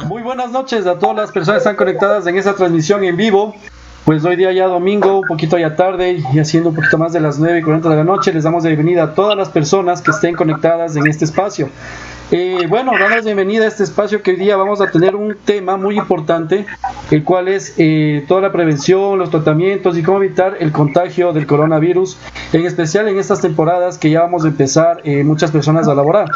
Muy buenas noches a todas las personas que están conectadas en esta transmisión en vivo. Pues hoy día ya domingo, un poquito ya tarde y haciendo un poquito más de las 9:40 de la noche, les damos la bienvenida a todas las personas que estén conectadas en este espacio. Bueno, damos bienvenida a este espacio que hoy día vamos a tener un tema muy importante, el cual es toda la prevención, los tratamientos y cómo evitar el contagio del coronavirus, en especial en estas temporadas que ya vamos a empezar muchas personas a laborar.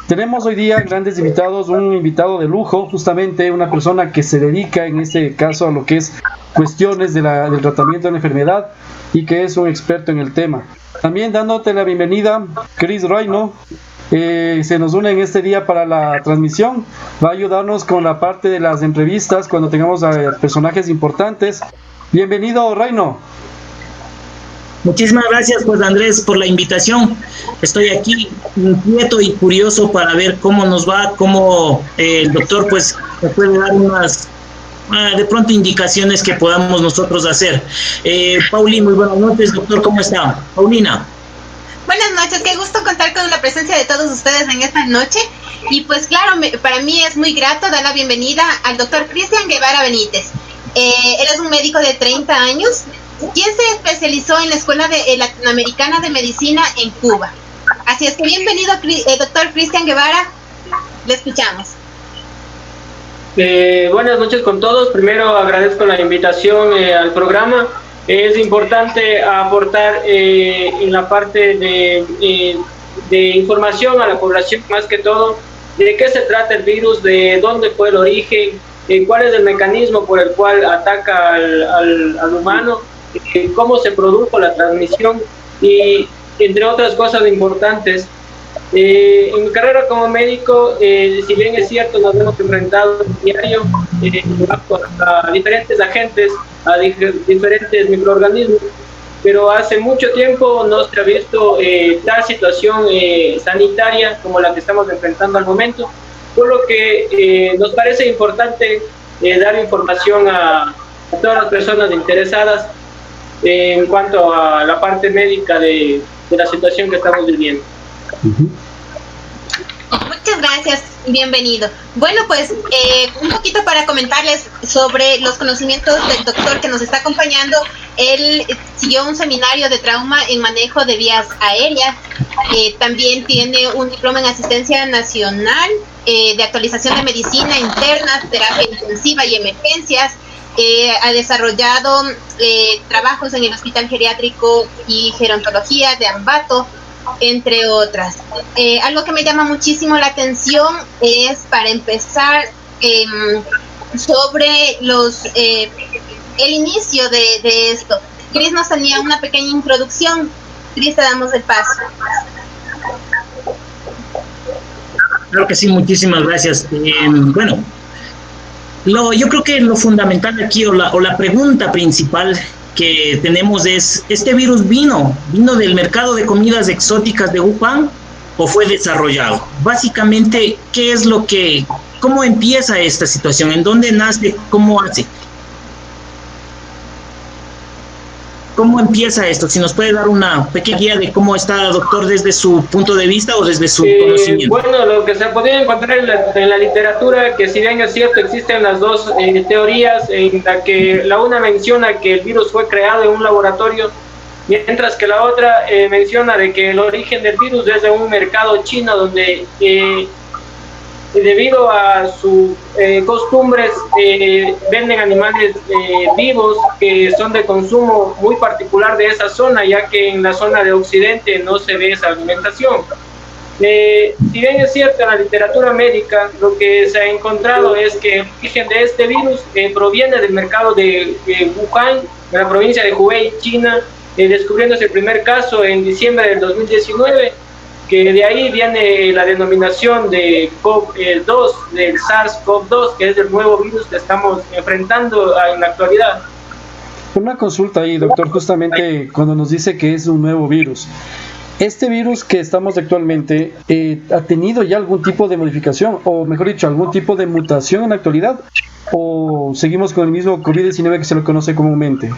Tenemos hoy día grandes invitados, un invitado de lujo, justamente una persona que se dedica en este caso a lo que es cuestiones del tratamiento de la enfermedad y que es un experto en el tema. También dándote la bienvenida, Chris Reino. Se nos une en este día para la transmisión, va a ayudarnos con la parte de las entrevistas cuando tengamos a personajes importantes. Bienvenido, Reino. Muchísimas gracias, pues, Andrés, por la invitación. Estoy aquí inquieto y curioso para ver cómo nos va, cómo el doctor pues nos puede dar unas de pronto indicaciones que podamos nosotros hacer. Paulina, muy buenas noches, doctor, ¿cómo está? Paulina. Buenas noches, qué gusto contar con la presencia de todos ustedes en esta noche. Y pues claro, para mí es muy grato dar la bienvenida al doctor Cristian Guevara Benítez. Él es un médico de 30 años, quien se especializó en la Escuela Latinoamericana de Medicina en Cuba. Así es que bienvenido, doctor Cristian Guevara, le escuchamos. Buenas noches con todos. Primero agradezco la invitación al programa. Es importante aportar en la parte de información a la población, más que todo, de qué se trata el virus, de dónde fue el origen, cuál es el mecanismo por el cual ataca al humano, cómo se produjo la transmisión y entre otras cosas importantes. En mi carrera como médico, si bien es cierto, nos hemos enfrentado diario a diferentes agentes, a diferentes microorganismos, pero hace mucho tiempo no se ha visto tal situación sanitaria como la que estamos enfrentando al momento, por lo que nos parece importante dar información a todas las personas interesadas en cuanto a la parte médica de la situación que estamos viviendo. Muchas gracias, bienvenido. Bueno, pues un poquito para comentarles sobre los conocimientos del doctor que nos está acompañando. Él siguió un seminario de trauma en manejo de vías aéreas. También tiene un diploma en asistencia nacional de actualización de medicina interna, terapia intensiva y emergencias. Ha desarrollado trabajos en el Hospital Geriátrico y Gerontología de Ambato, entre otras. Algo que me llama muchísimo la atención es, para empezar, sobre el inicio de esto. Cris nos tenía una pequeña introducción. Cris, te damos el paso. Claro que sí, muchísimas gracias. Bueno, yo creo que lo fundamental aquí, o la pregunta principal que tenemos es, ¿este virus vino del mercado de comidas exóticas de Wuhan o fue desarrollado? Básicamente, ¿cómo empieza esta situación? ¿En dónde nace? ¿Cómo hace? ¿Cómo empieza esto? Si nos puede dar una pequeña guía de cómo está, doctor, desde su punto de vista o desde su conocimiento. Bueno, lo que se podía encontrar en la literatura, que si bien es cierto, existen las dos teorías, en la que la una menciona que el virus fue creado en un laboratorio, mientras que la otra menciona de que el origen del virus es de un mercado chino donde debido a sus costumbres venden animales vivos que son de consumo muy particular de esa zona, ya que en la zona de Occidente no se ve esa alimentación. Si bien es cierto, en la literatura médica lo que se ha encontrado es que el origen de este virus proviene del mercado de Wuhan, de la provincia de Hubei, China, descubriéndose el primer caso en diciembre del 2019, que de ahí viene la denominación de COV-2, del SARS-CoV-2, que es el nuevo virus que estamos enfrentando en la actualidad. Una consulta ahí, doctor, justamente cuando nos dice que es un nuevo virus. ¿Este virus que estamos actualmente ha tenido ya algún tipo de modificación, o mejor dicho, algún tipo de mutación en la actualidad? ¿O seguimos con el mismo COVID-19 que se lo conoce comúnmente?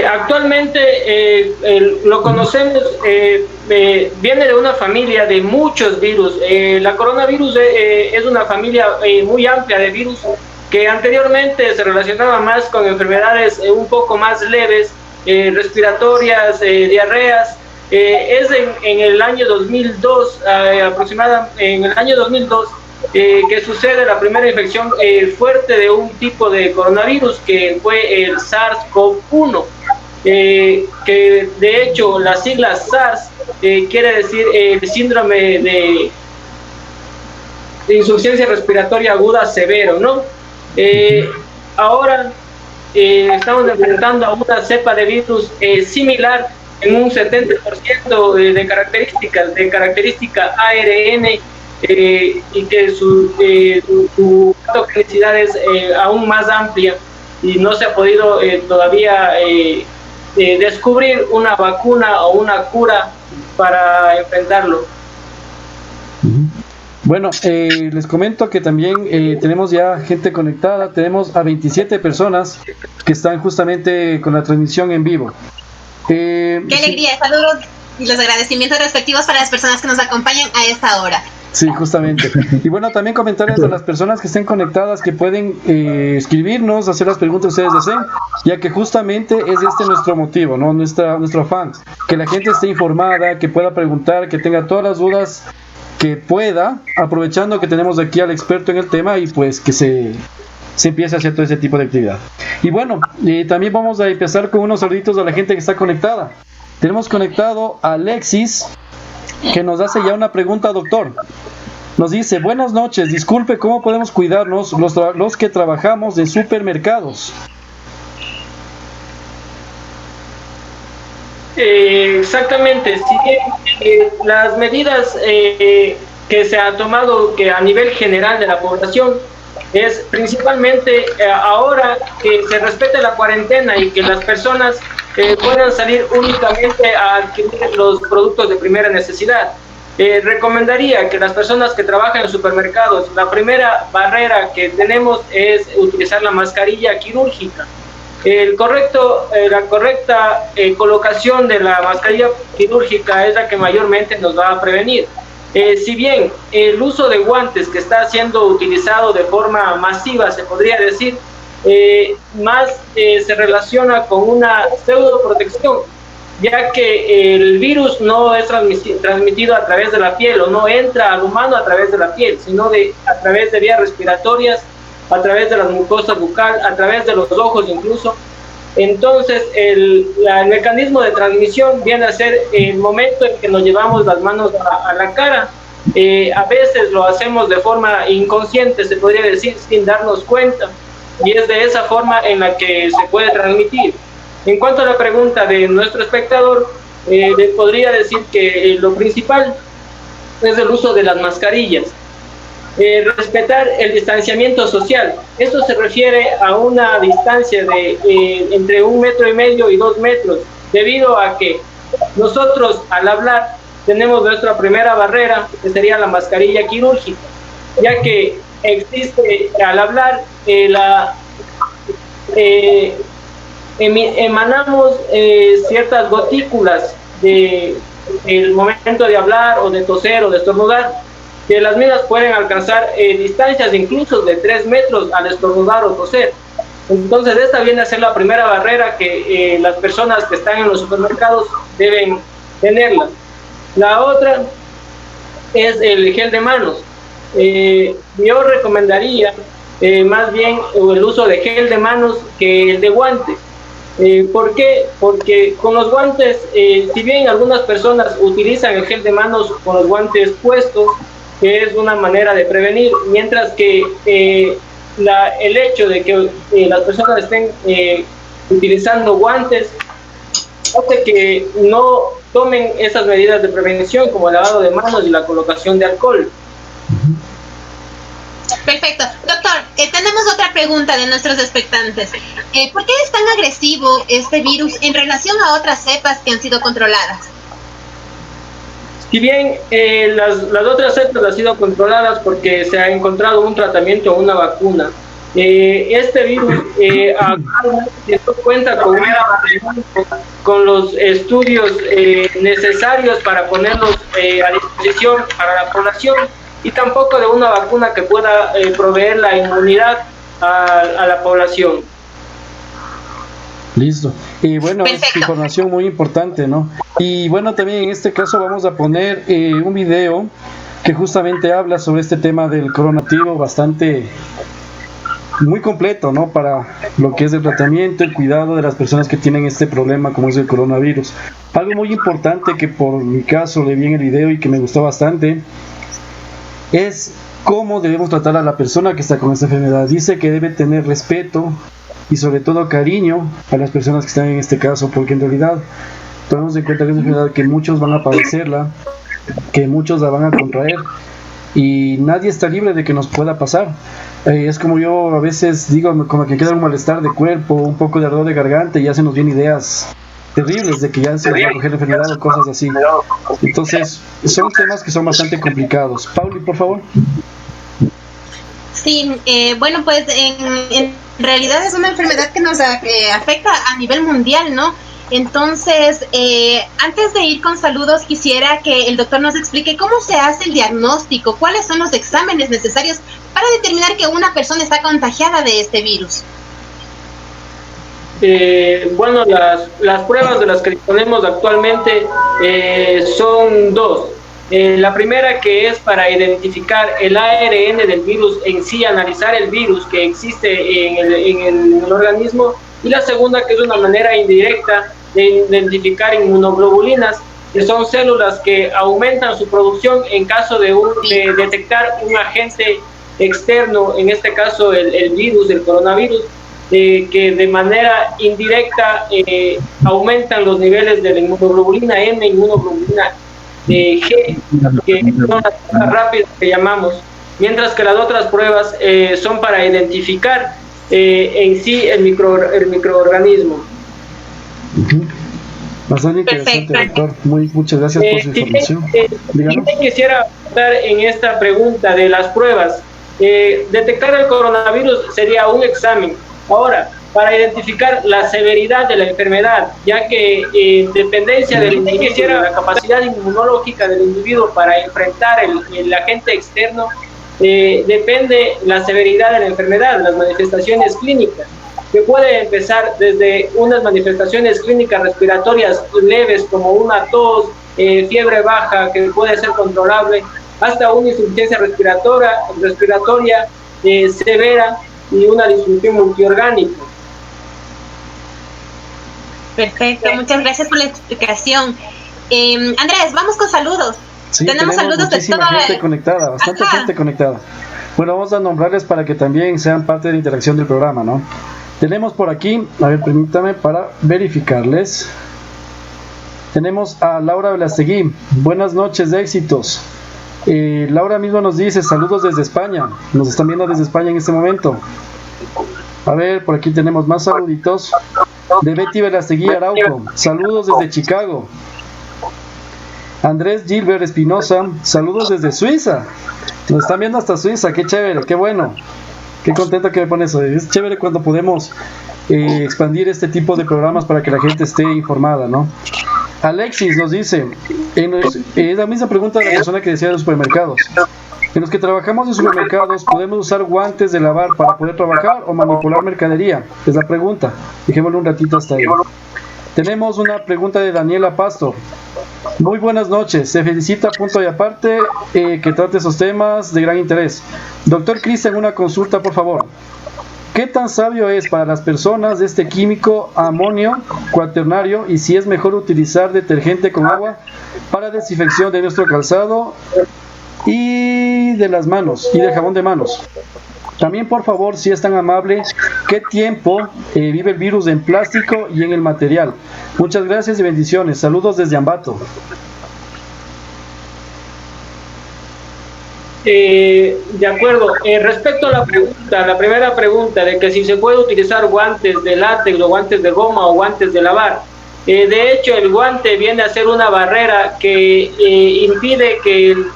Actualmente lo conocemos, viene de una familia de muchos virus. La coronavirus es una familia muy amplia de virus que anteriormente se relacionaba más con enfermedades un poco más leves, respiratorias, diarreas. Es en el año 2002, aproximadamente en el año 2002, que sucede la primera infección fuerte de un tipo de coronavirus que fue el SARS-CoV-1, que de hecho las siglas SARS quiere decir el síndrome de insuficiencia respiratoria aguda severo, ¿no? Ahora estamos enfrentando a una cepa de virus similar en un 70% de característica ARN, y que su patogenicidad es aún más amplia y no se ha podido todavía descubrir una vacuna o una cura para enfrentarlo. Bueno, les comento que también tenemos ya gente conectada, tenemos a 27 personas que están justamente con la transmisión en vivo. Qué alegría, saludos y los agradecimientos respectivos para las personas que nos acompañan a esta hora. Sí, justamente. Y bueno, también comentarles a las personas que estén conectadas que pueden escribirnos, hacer las preguntas que ustedes deseen, ya que justamente es nuestro motivo, ¿no? Nuestro afán, que la gente esté informada, que pueda preguntar, que tenga todas las dudas que pueda, aprovechando que tenemos aquí al experto en el tema y pues que se empiece a hacer todo ese tipo de actividad. Y bueno, también vamos a empezar con unos saluditos a la gente que está conectada. Tenemos conectado a Alexis, que nos hace ya una pregunta, doctor. Nos dice: buenas noches, disculpe, ¿cómo podemos cuidarnos los que trabajamos en supermercados? Exactamente, sí, las medidas que se han tomado que a nivel general de la población es principalmente ahora que se respete la cuarentena y que las personas puedan salir únicamente a adquirir los productos de primera necesidad. Recomendaría que las personas que trabajan en supermercados, la primera barrera que tenemos es utilizar la mascarilla quirúrgica. La correcta colocación de la mascarilla quirúrgica es la que mayormente nos va a prevenir. Si bien el uso de guantes que está siendo utilizado de forma masiva, se podría decir, más se relaciona con una pseudoprotección, ya que el virus no es transmitido a través de la piel o no entra al humano a través de la piel, sino a través de vías respiratorias, a través de la mucosa bucal, a través de los ojos incluso. Entonces el mecanismo de transmisión viene a ser el momento en que nos llevamos las manos a la cara. A veces lo hacemos de forma inconsciente, se podría decir, sin darnos cuenta, y es de esa forma en la que se puede transmitir. En cuanto a la pregunta de nuestro espectador, le podría decir que lo principal es el uso de las mascarillas. Respetar el distanciamiento social. Esto se refiere a una distancia de entre 1,5 metros y 2 metros, debido a que nosotros al hablar tenemos nuestra primera barrera, que sería la mascarilla quirúrgica, ya que existe al hablar emanamos ciertas gotículas el momento de hablar o de toser o de estornudar, que las mismas pueden alcanzar distancias incluso de 3 metros al estornudar o toser. Entonces esta viene a ser la primera barrera que las personas que están en los supermercados deben tenerla. La otra es el gel de manos. Yo recomendaría más bien el uso de gel de manos que el de guantes. ¿Por qué? Porque con los guantes, si bien algunas personas utilizan el gel de manos con los guantes puestos, que es una manera de prevenir, mientras que el hecho de que las personas estén utilizando guantes hace que no tomen esas medidas de prevención como el lavado de manos y la colocación de alcohol. Perfecto. Doctor, tenemos otra pregunta de nuestros expectantes. ¿Por qué es tan agresivo este virus en relación a otras cepas que han sido controladas? Si bien las otras cepas han sido controladas porque se ha encontrado un tratamiento o una vacuna, Este virus actualmente no cuenta con los estudios necesarios para ponerlos a disposición para la población, y tampoco de una vacuna que pueda proveer la inmunidad a la población. Listo. Y bueno, Perfecto. es información muy importante, ¿no? Y bueno, también en este caso vamos a poner un video que justamente habla sobre este tema del coronavirus, bastante muy completo, ¿no? Para lo que es el tratamiento, el cuidado de las personas que tienen este problema como es el coronavirus. Algo muy importante que por mi caso le vi en el video y que me gustó bastante es cómo debemos tratar a la persona que está con esta enfermedad. Dice que debe tener respeto y sobre todo cariño a las personas que están en este caso, porque en realidad tomemos en cuenta que es una enfermedad que muchos van a padecerla, que muchos la van a contraer y nadie está libre de que nos pueda pasar. Es como yo a veces digo, como que queda un malestar de cuerpo, un poco de ardor de garganta y ya se nos vienen ideas terribles de que ya se nos va a coger la enfermedad o cosas así. Entonces son temas que son bastante complicados. Pauli, por favor. Sí, bueno, pues en realidad es una enfermedad que nos afecta a nivel mundial, ¿no? Entonces, antes de ir con saludos, quisiera que el doctor nos explique cómo se hace el diagnóstico, cuáles son los exámenes necesarios para determinar que una persona está contagiada de este virus. Bueno, las pruebas de las que disponemos actualmente son dos. La primera, que es para identificar el ARN del virus en sí, analizar el virus que existe en el organismo, y la segunda, que es una manera indirecta de identificar inmunoglobulinas, que son células que aumentan su producción en caso de detectar un agente externo, en este caso el virus, el coronavirus, que de manera indirecta aumentan los niveles de la inmunoglobulina M, inmunoglobulina G, que son las pruebas rápidas que llamamos, mientras que las otras pruebas son para identificar en sí el microorganismo. Bastante interesante, doctor. Muchas gracias por su información. También quisiera dar en esta pregunta de las pruebas. Detectar el coronavirus sería un examen. Ahora, para identificar la severidad de la enfermedad, ya que en dependencia del individuo, la capacidad inmunológica del individuo para enfrentar el agente externo, depende la severidad de la enfermedad, las manifestaciones clínicas, que puede empezar desde unas manifestaciones clínicas respiratorias leves como una tos, fiebre baja que puede ser controlable, hasta una insuficiencia respiratoria severa y una disfunción multiorgánica. Perfecto, muchas gracias por la explicación. Andrés, vamos con saludos. Sí, tenemos saludos de toda gente conectada, bastante gente conectada. Bueno, vamos a nombrarles para que también sean parte de la interacción del programa, ¿no? Tenemos por aquí, a ver, permítame para verificarles. Tenemos a Laura Velastegui. Buenas noches, de éxitos. Laura misma nos dice saludos desde España. Nos están viendo desde España en este momento. A ver, por aquí tenemos más saluditos. De Betty Velastegui Araujo. Saludos desde Chicago. Andrés Gilbert Espinosa. Saludos desde Suiza. Nos están viendo hasta Suiza. Qué chévere, qué bueno. Qué contento que me pone eso. Es chévere cuando podemos expandir este tipo de programas para que la gente esté informada, ¿no? Alexis nos dice, es la misma pregunta de la persona que decía de los supermercados. En los que trabajamos en supermercados, ¿podemos usar guantes de lavar para poder trabajar o manipular mercadería? Es la pregunta. Dejémosle un ratito hasta ahí. Tenemos una pregunta de Daniela Pastor. Muy buenas noches. Se felicita, punto y aparte, que trate esos temas de gran interés. Doctor Cristian, una consulta, por favor. ¿Qué tan sabio es para las personas este químico amonio cuaternario y si es mejor utilizar detergente con agua para desinfección de nuestro calzado y de las manos y del jabón de manos? También, por favor, si es tan amable, ¿qué tiempo vive el virus en plástico y en el material? Muchas gracias y bendiciones. Saludos desde Ambato. De acuerdo. Respecto a la primera pregunta de que si se puede utilizar guantes de látex o guantes de goma o guantes de lavar, de hecho el guante viene a ser una barrera que impide que el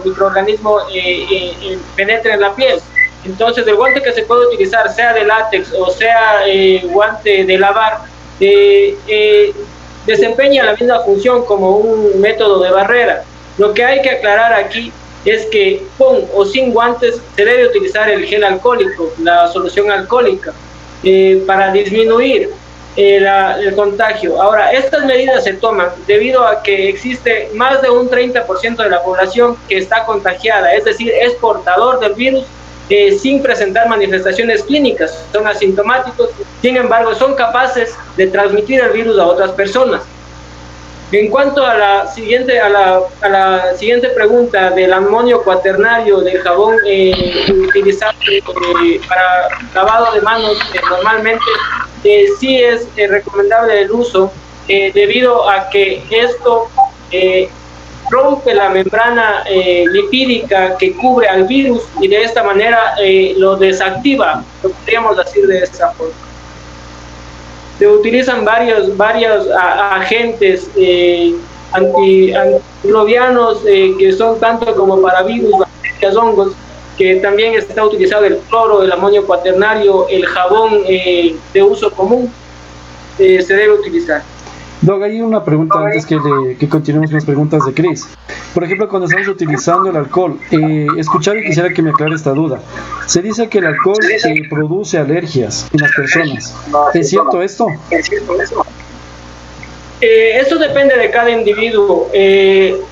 microorganismo penetre en la piel. Entonces el guante que se puede utilizar, sea de látex o sea guante de lavar, desempeña la misma función como un método de barrera. Lo que hay que aclarar aquí es que con o sin guantes se debe utilizar el gel alcohólico, la solución alcohólica, para disminuir el contagio. Ahora, estas medidas se toman debido a que existe más de un 30% de la población que está contagiada, es decir, es portador del virus sin presentar manifestaciones clínicas, son asintomáticos, sin embargo son capaces de transmitir el virus a otras personas. En cuanto a la siguiente pregunta del amonio cuaternario, del jabón utilizado para lavado de manos, normalmente sí es recomendable el uso debido a que esto rompe la membrana lipídica que cubre al virus y de esta manera lo desactiva, lo podríamos decir de esta forma. Se utilizan varios agentes antimicrobianos que son tanto como para virus, bacterias, hongos, que también está utilizado el cloro, el amonio cuaternario, el jabón de uso común, se debe utilizar. Doc, hay una pregunta antes que continuemos con las preguntas de Chris. Por ejemplo, cuando estamos utilizando el alcohol, escuchar y quisiera que me aclare esta duda. Se dice que el alcohol produce alergias en las personas. ¿Es cierto esto? Eso depende de cada individuo.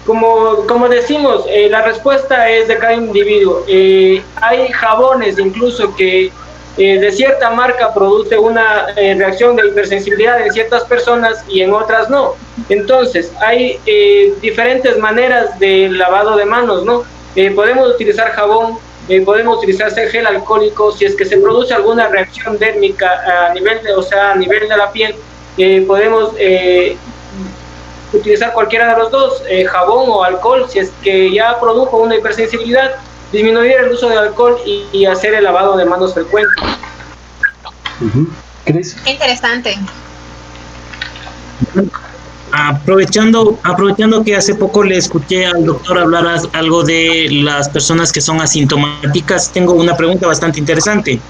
Como decimos, la respuesta es de cada individuo. Hay jabones incluso que de cierta marca produce una reacción de hipersensibilidad en ciertas personas y en otras no. Entonces, hay diferentes maneras de lavado de manos, ¿no? Podemos utilizar jabón, podemos utilizar gel alcohólico. Si es que se produce alguna reacción dérmica a nivel de la piel, podemos utilizar cualquiera de los dos, jabón o alcohol. Si es que ya produjo una hipersensibilidad, disminuir el uso de alcohol y hacer el lavado de manos frecuente. ¿Cris? Interesante. Aprovechando que hace poco le escuché al doctor hablar algo de las personas que son asintomáticas, tengo una pregunta bastante interesante.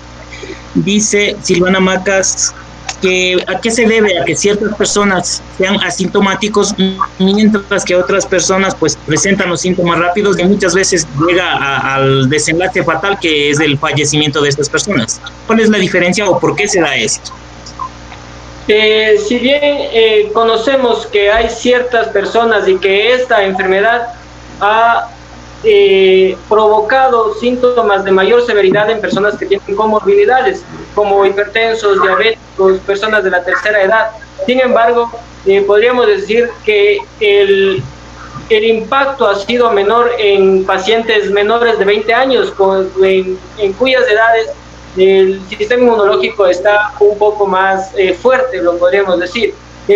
Dice Silvana Macas que a qué se debe a que ciertas personas sean asintomáticos mientras que otras personas pues presentan los síntomas rápidos y muchas veces llega al desenlace fatal que es el fallecimiento de estas personas. ¿Cuál es la diferencia o por qué se da esto? Si bien conocemos que hay ciertas personas y que esta enfermedad ha provocado síntomas de mayor severidad en personas que tienen comorbilidades, como hipertensos, diabéticos, personas de la tercera edad. Sin embargo, podríamos decir que el impacto ha sido menor en pacientes menores de 20 años, en cuyas edades el sistema inmunológico está un poco más fuerte, lo podríamos decir.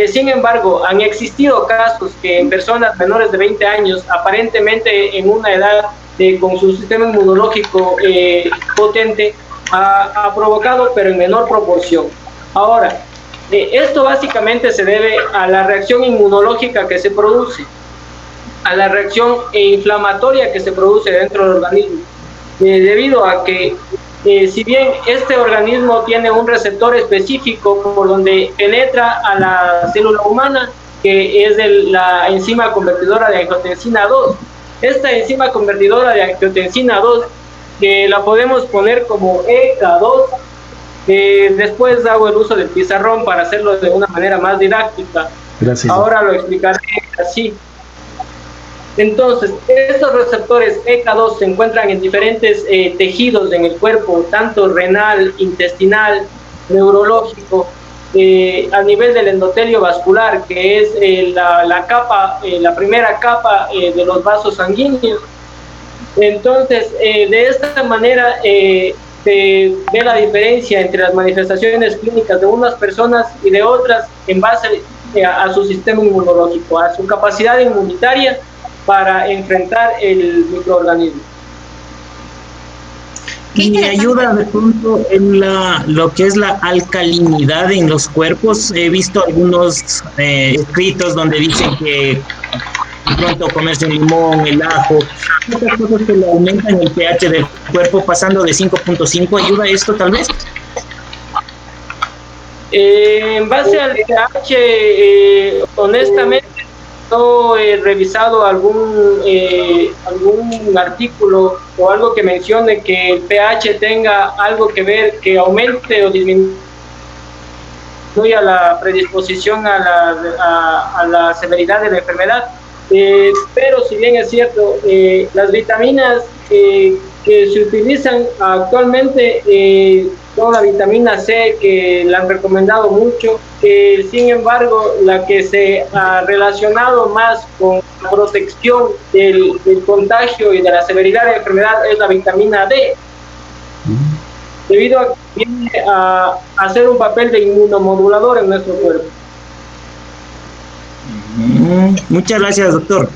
Sin embargo, han existido casos que en personas menores de 20 años, aparentemente en una edad con su sistema inmunológico potente, ha provocado, pero en menor proporción. Ahora, esto básicamente se debe a la reacción inmunológica que se produce, a la reacción inflamatoria que se produce dentro del organismo, debido a que si bien este organismo tiene un receptor específico por donde penetra a la célula humana, que es la enzima convertidora de angiotensina 2. Esta enzima convertidora de angiotensina 2, que la podemos poner como ECA2, después hago el uso del pizarrón para hacerlo de una manera más didáctica. Gracias. Ahora lo explicaré así. Entonces, estos receptores ECA2 se encuentran en diferentes tejidos en el cuerpo, tanto renal, intestinal, neurológico, a nivel del endotelio vascular, que es la primera capa de los vasos sanguíneos. Entonces, de esta manera se ve la diferencia entre las manifestaciones clínicas de unas personas y de otras en base a su sistema inmunológico, a su capacidad inmunitaria para enfrentar el microorganismo. Y ayuda de pronto en lo que es la alcalinidad en los cuerpos. He visto algunos escritos donde dicen que de pronto comerse el limón, el ajo, otras cosas que le aumentan el pH del cuerpo pasando de 5.5, ¿ayuda esto tal vez? En base al pH, honestamente no he revisado algún artículo o algo que mencione que el pH tenga algo que ver, que aumente o disminuya la predisposición a la severidad de la enfermedad. Pero si bien es cierto, las vitaminas que se utilizan actualmente son la vitamina C, que la han recomendado mucho, sin embargo la que se ha relacionado más con la protección del contagio y de la severidad de la enfermedad es la vitamina D, debido a que viene a hacer un papel de inmunomodulador en nuestro cuerpo. Muchas gracias, doctor.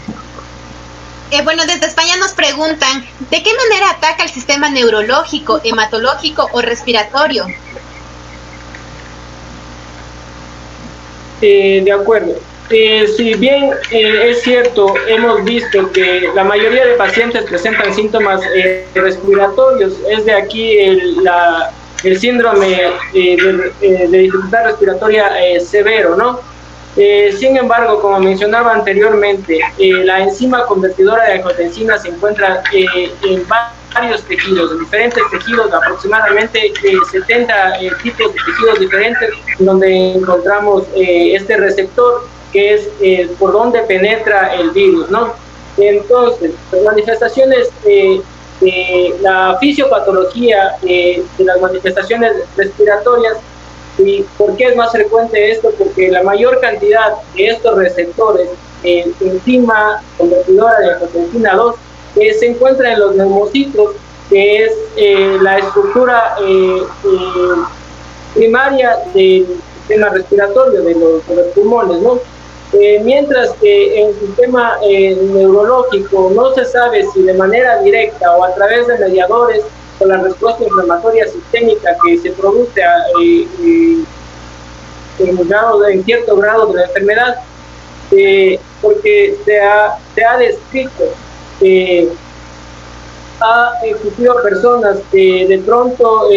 Bueno, desde España nos preguntan, ¿de qué manera ataca el sistema neurológico, hematológico o respiratorio? De acuerdo. Si bien es cierto, hemos visto que la mayoría de pacientes presentan síntomas respiratorios, es de aquí el síndrome de dificultad respiratoria severo, ¿no? Sin embargo, como mencionaba anteriormente, la enzima convertidora de angiotensina se encuentra en varios tejidos, en diferentes tejidos, aproximadamente 70 tipos de tejidos diferentes, donde encontramos este receptor, que es por donde penetra el virus, ¿no? Entonces, las manifestaciones, la fisiopatología de las manifestaciones respiratorias. ¿Y por qué es más frecuente esto? Porque la mayor cantidad de estos receptores, enzima convertidora de angiotensina 2, se encuentra en los neumocitos, que es la estructura primaria del sistema respiratorio, de los pulmones, ¿no? Mientras que en el sistema neurológico no se sabe si de manera directa o a través de mediadores, con la respuesta inflamatoria sistémica que se produce en cierto grado de la enfermedad, porque se ha descrito ha existido personas que de pronto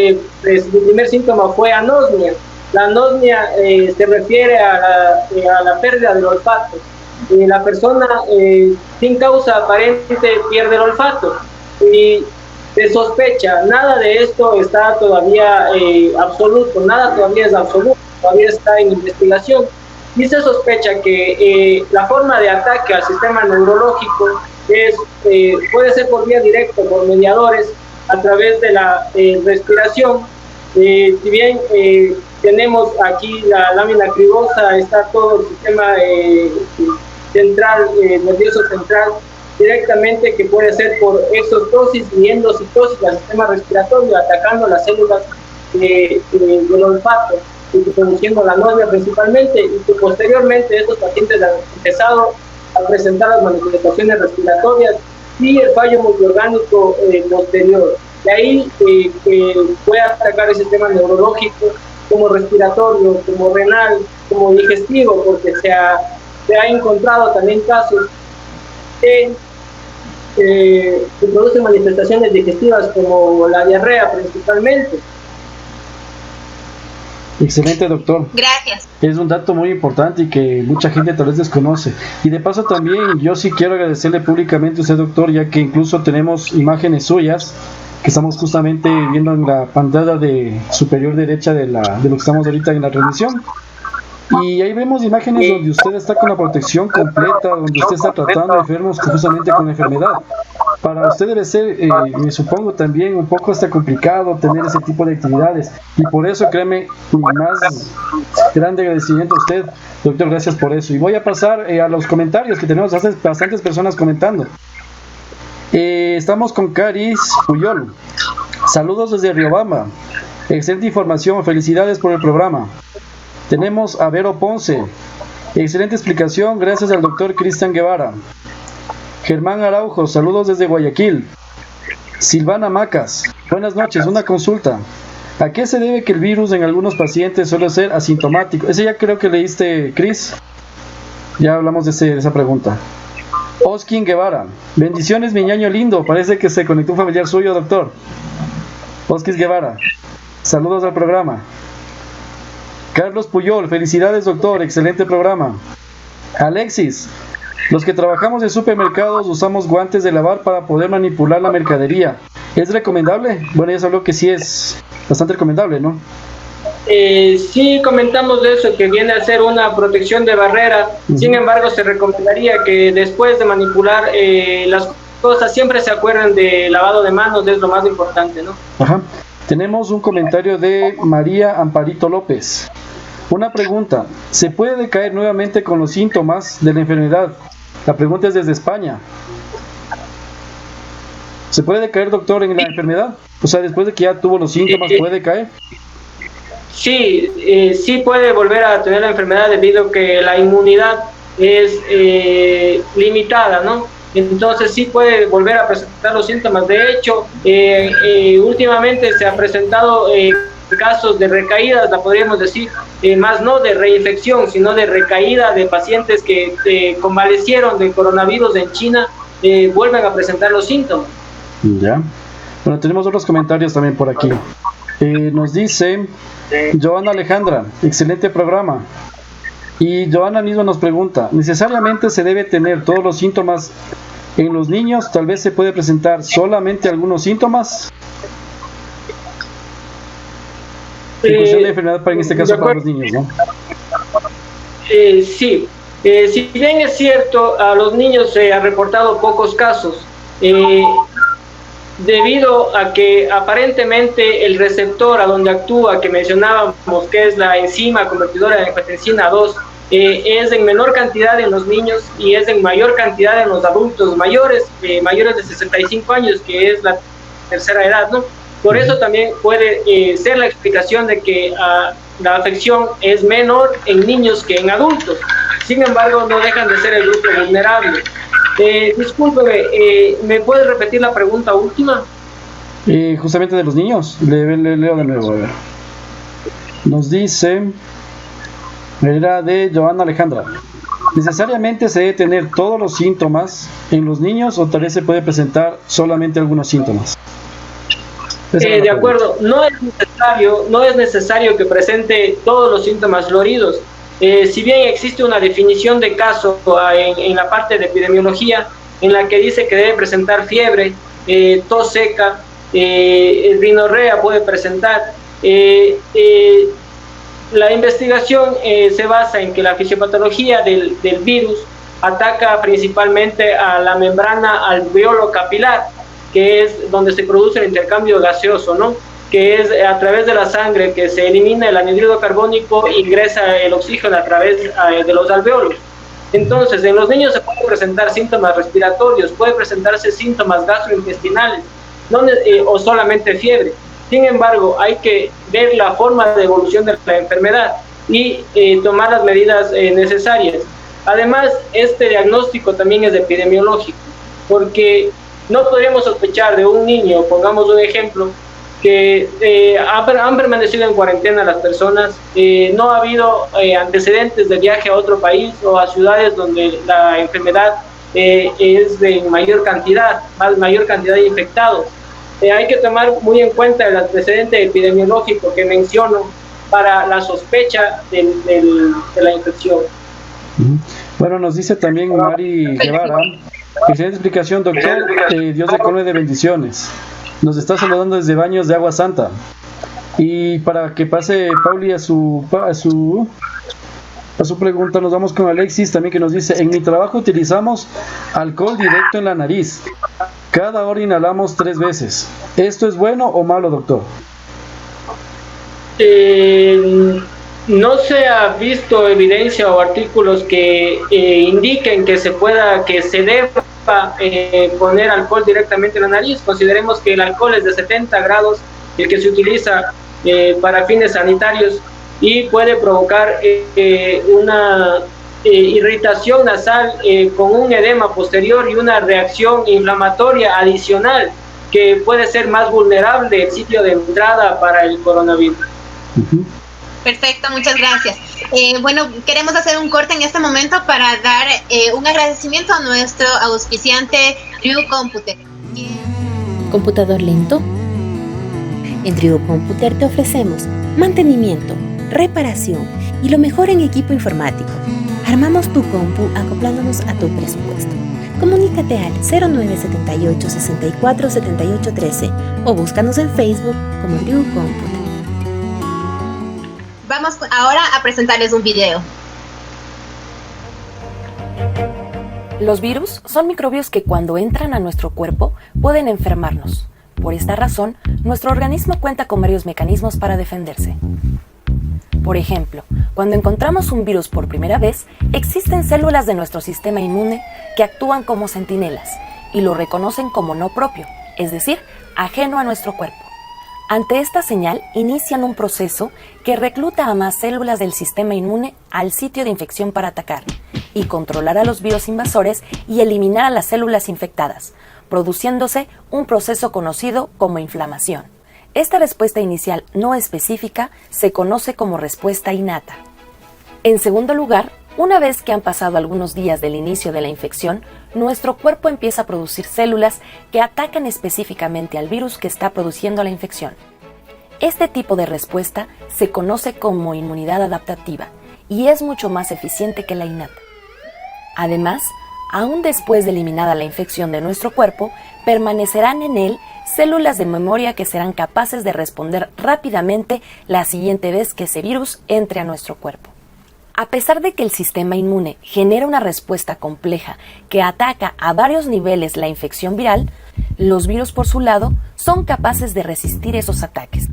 su primer síntoma fue anosmia. La anosmia se refiere a la pérdida del olfato. La persona sin causa aparente pierde el olfato y se sospecha. Nada de esto está todavía absoluto, nada todavía es absoluto, todavía está en investigación. Y se sospecha que la forma de ataque al sistema neurológico puede ser por vía directa, por mediadores, a través de la respiración. Si bien tenemos aquí la lámina cribosa, está todo el sistema central, nervioso central, directamente, que puede ser por exostosis y endocitosis del sistema respiratorio, atacando las células del olfato y produciendo la anosmia principalmente, y que posteriormente estos pacientes han empezado a presentar las manifestaciones respiratorias y el fallo multiorgánico posterior. De ahí que puede atacar el sistema neurológico, como respiratorio, como renal, como digestivo, porque se ha encontrado también casos que producen manifestaciones digestivas como la diarrea principalmente. Excelente, doctor. Gracias. Es un dato muy importante y que mucha gente tal vez desconoce. Y de paso también yo sí quiero agradecerle públicamente a usted, doctor, ya que incluso tenemos imágenes suyas que estamos justamente viendo en la pantalla superior derecha de lo que estamos ahorita en la transmisión. Y ahí vemos imágenes donde usted está con la protección completa, donde usted está tratando enfermos justamente con la enfermedad. Para usted debe ser, me supongo también, un poco hasta complicado tener ese tipo de actividades. Y por eso, créeme, mi más grande agradecimiento a usted, doctor, gracias por eso. Y voy a pasar a los comentarios, que tenemos bastantes personas comentando. Estamos con Caris Puyol. Saludos desde Riobamba. Excelente información, felicidades por el programa. Tenemos a Vero Ponce. Excelente explicación, gracias al doctor Cristian Guevara. Germán Araujo, saludos desde Guayaquil. Silvana Macas, buenas noches, una consulta. ¿A qué se debe que el virus en algunos pacientes suele ser asintomático? Ese ya creo que leíste, Cris. Ya hablamos de esa pregunta. Oskin Guevara, bendiciones mi ñaño lindo, parece que se conectó un familiar suyo, doctor. Oskin Guevara, saludos al programa. Carlos Puyol, felicidades doctor, excelente programa. Alexis, los que trabajamos en supermercados usamos guantes de lavar para poder manipular la mercadería. ¿Es recomendable? Bueno, ya se habló que sí es bastante recomendable, ¿no? Sí, comentamos de eso, que viene a ser una protección de barrera. Sin embargo, se recomendaría que después de manipular las cosas, siempre se acuerden de lavado de manos, es lo más importante, ¿no? Ajá. Tenemos un comentario de María Amparito López. Una pregunta, ¿se puede decaer nuevamente con los síntomas de la enfermedad? La pregunta es desde España. ¿Se puede decaer, doctor, en la enfermedad? O sea, después de que ya tuvo los síntomas, ¿puede decaer? Sí, sí puede volver a tener la enfermedad debido a que la inmunidad es limitada, ¿no? Entonces sí puede volver a presentar los síntomas. De hecho, últimamente se ha presentado casos de recaídas, la podríamos decir, más no de reinfección, sino de recaída de pacientes que convalecieron del coronavirus en China, vuelven a presentar los síntomas. Ya. Bueno, tenemos otros comentarios también por aquí. Nos dice Joana Alejandra, excelente programa. Y Joana misma nos pregunta, ¿necesariamente se debe tener todos los síntomas en los niños? ¿Tal vez se puede presentar solamente algunos síntomas? En función de enfermedad, para en este caso para los niños, ¿no? Sí, si bien es cierto, a los niños se han reportado pocos casos, debido a que aparentemente el receptor a donde actúa, que mencionábamos, que es la enzima convertidora de angiotensina 2, es en menor cantidad en los niños y es en mayor cantidad en los adultos mayores, mayores de 65 años, que es la tercera edad, ¿no? Por eso también puede ser la explicación de que la afección es menor en niños que en adultos. Sin embargo, no dejan de ser el grupo vulnerable. Discúlpeme, ¿me puede repetir la pregunta última? Justamente de los niños. Leo de nuevo, a ver. Nos dice, era de Joana Alejandra. ¿Necesariamente se debe tener todos los síntomas en los niños o tal vez se puede presentar solamente algunos síntomas? De acuerdo, no es necesario que presente todos los síntomas floridos. Si bien existe una definición de caso en la parte de epidemiología, en la que dice que debe presentar fiebre, tos seca, rinorrea puede presentar, la investigación se basa en que la fisiopatología del virus ataca principalmente a la membrana alveolo capilar, que es donde se produce el intercambio gaseoso, ¿no? Que es a través de la sangre que se elimina el anhídrido carbónico e ingresa el oxígeno a través de los alveolos. Entonces, en los niños se pueden presentar síntomas respiratorios, puede presentarse síntomas gastrointestinales, o solamente fiebre. Sin embargo, hay que ver la forma de evolución de la enfermedad y tomar las medidas necesarias. Además, este diagnóstico también es epidemiológico, porque no podríamos sospechar de un niño, pongamos un ejemplo, que han permanecido en cuarentena las personas, no ha habido antecedentes de viaje a otro país o a ciudades donde la enfermedad es de mayor cantidad de infectados. Hay que tomar muy en cuenta el antecedente epidemiológico que menciono para la sospecha de la infección. Bueno, nos dice también Mari Guevara, excelente explicación, doctor, Dios le colme de bendiciones. Nos está saludando desde Baños de Agua Santa. Y para que pase Pauli a su pregunta, nos vamos con Alexis también, que nos dice, en mi trabajo utilizamos alcohol directo en la nariz. Cada hora inhalamos 3 veces. ¿Esto es bueno o malo, doctor? No se ha visto evidencia o artículos que indiquen que se deba poner alcohol directamente en la nariz. Consideremos que el alcohol es de 70 grados, el que se utiliza para fines sanitarios, y puede provocar una irritación nasal con un edema posterior y una reacción inflamatoria adicional que puede ser más vulnerable el sitio de entrada para el coronavirus. Perfecto, muchas gracias. Bueno, queremos hacer un corte en este momento para dar un agradecimiento a nuestro auspiciante Drew Computer. ¿Computador lento? En Drew Computer te ofrecemos mantenimiento, reparación y lo mejor en equipo informático. Armamos tu compu acoplándonos a tu presupuesto. Comunícate al 0978 64 78 13 o búscanos en Facebook como Drew Computer. Vamos ahora a presentarles un video. Los virus son microbios que cuando entran a nuestro cuerpo pueden enfermarnos. Por esta razón, nuestro organismo cuenta con varios mecanismos para defenderse. Por ejemplo, cuando encontramos un virus por primera vez, existen células de nuestro sistema inmune que actúan como centinelas y lo reconocen como no propio, es decir, ajeno a nuestro cuerpo. Ante esta señal, inician un proceso que recluta a más células del sistema inmune al sitio de infección para atacar y controlar a los virus invasores y eliminar a las células infectadas, produciéndose un proceso conocido como inflamación. Esta respuesta inicial no específica se conoce como respuesta innata. En segundo lugar, una vez que han pasado algunos días del inicio de la infección, nuestro cuerpo empieza a producir células que atacan específicamente al virus que está produciendo la infección. Este tipo de respuesta se conoce como inmunidad adaptativa y es mucho más eficiente que la innata. Además, aún después de eliminada la infección de nuestro cuerpo, permanecerán en él células de memoria que serán capaces de responder rápidamente la siguiente vez que ese virus entre a nuestro cuerpo. A pesar de que el sistema inmune genera una respuesta compleja que ataca a varios niveles la infección viral, los virus por su lado son capaces de resistir esos ataques.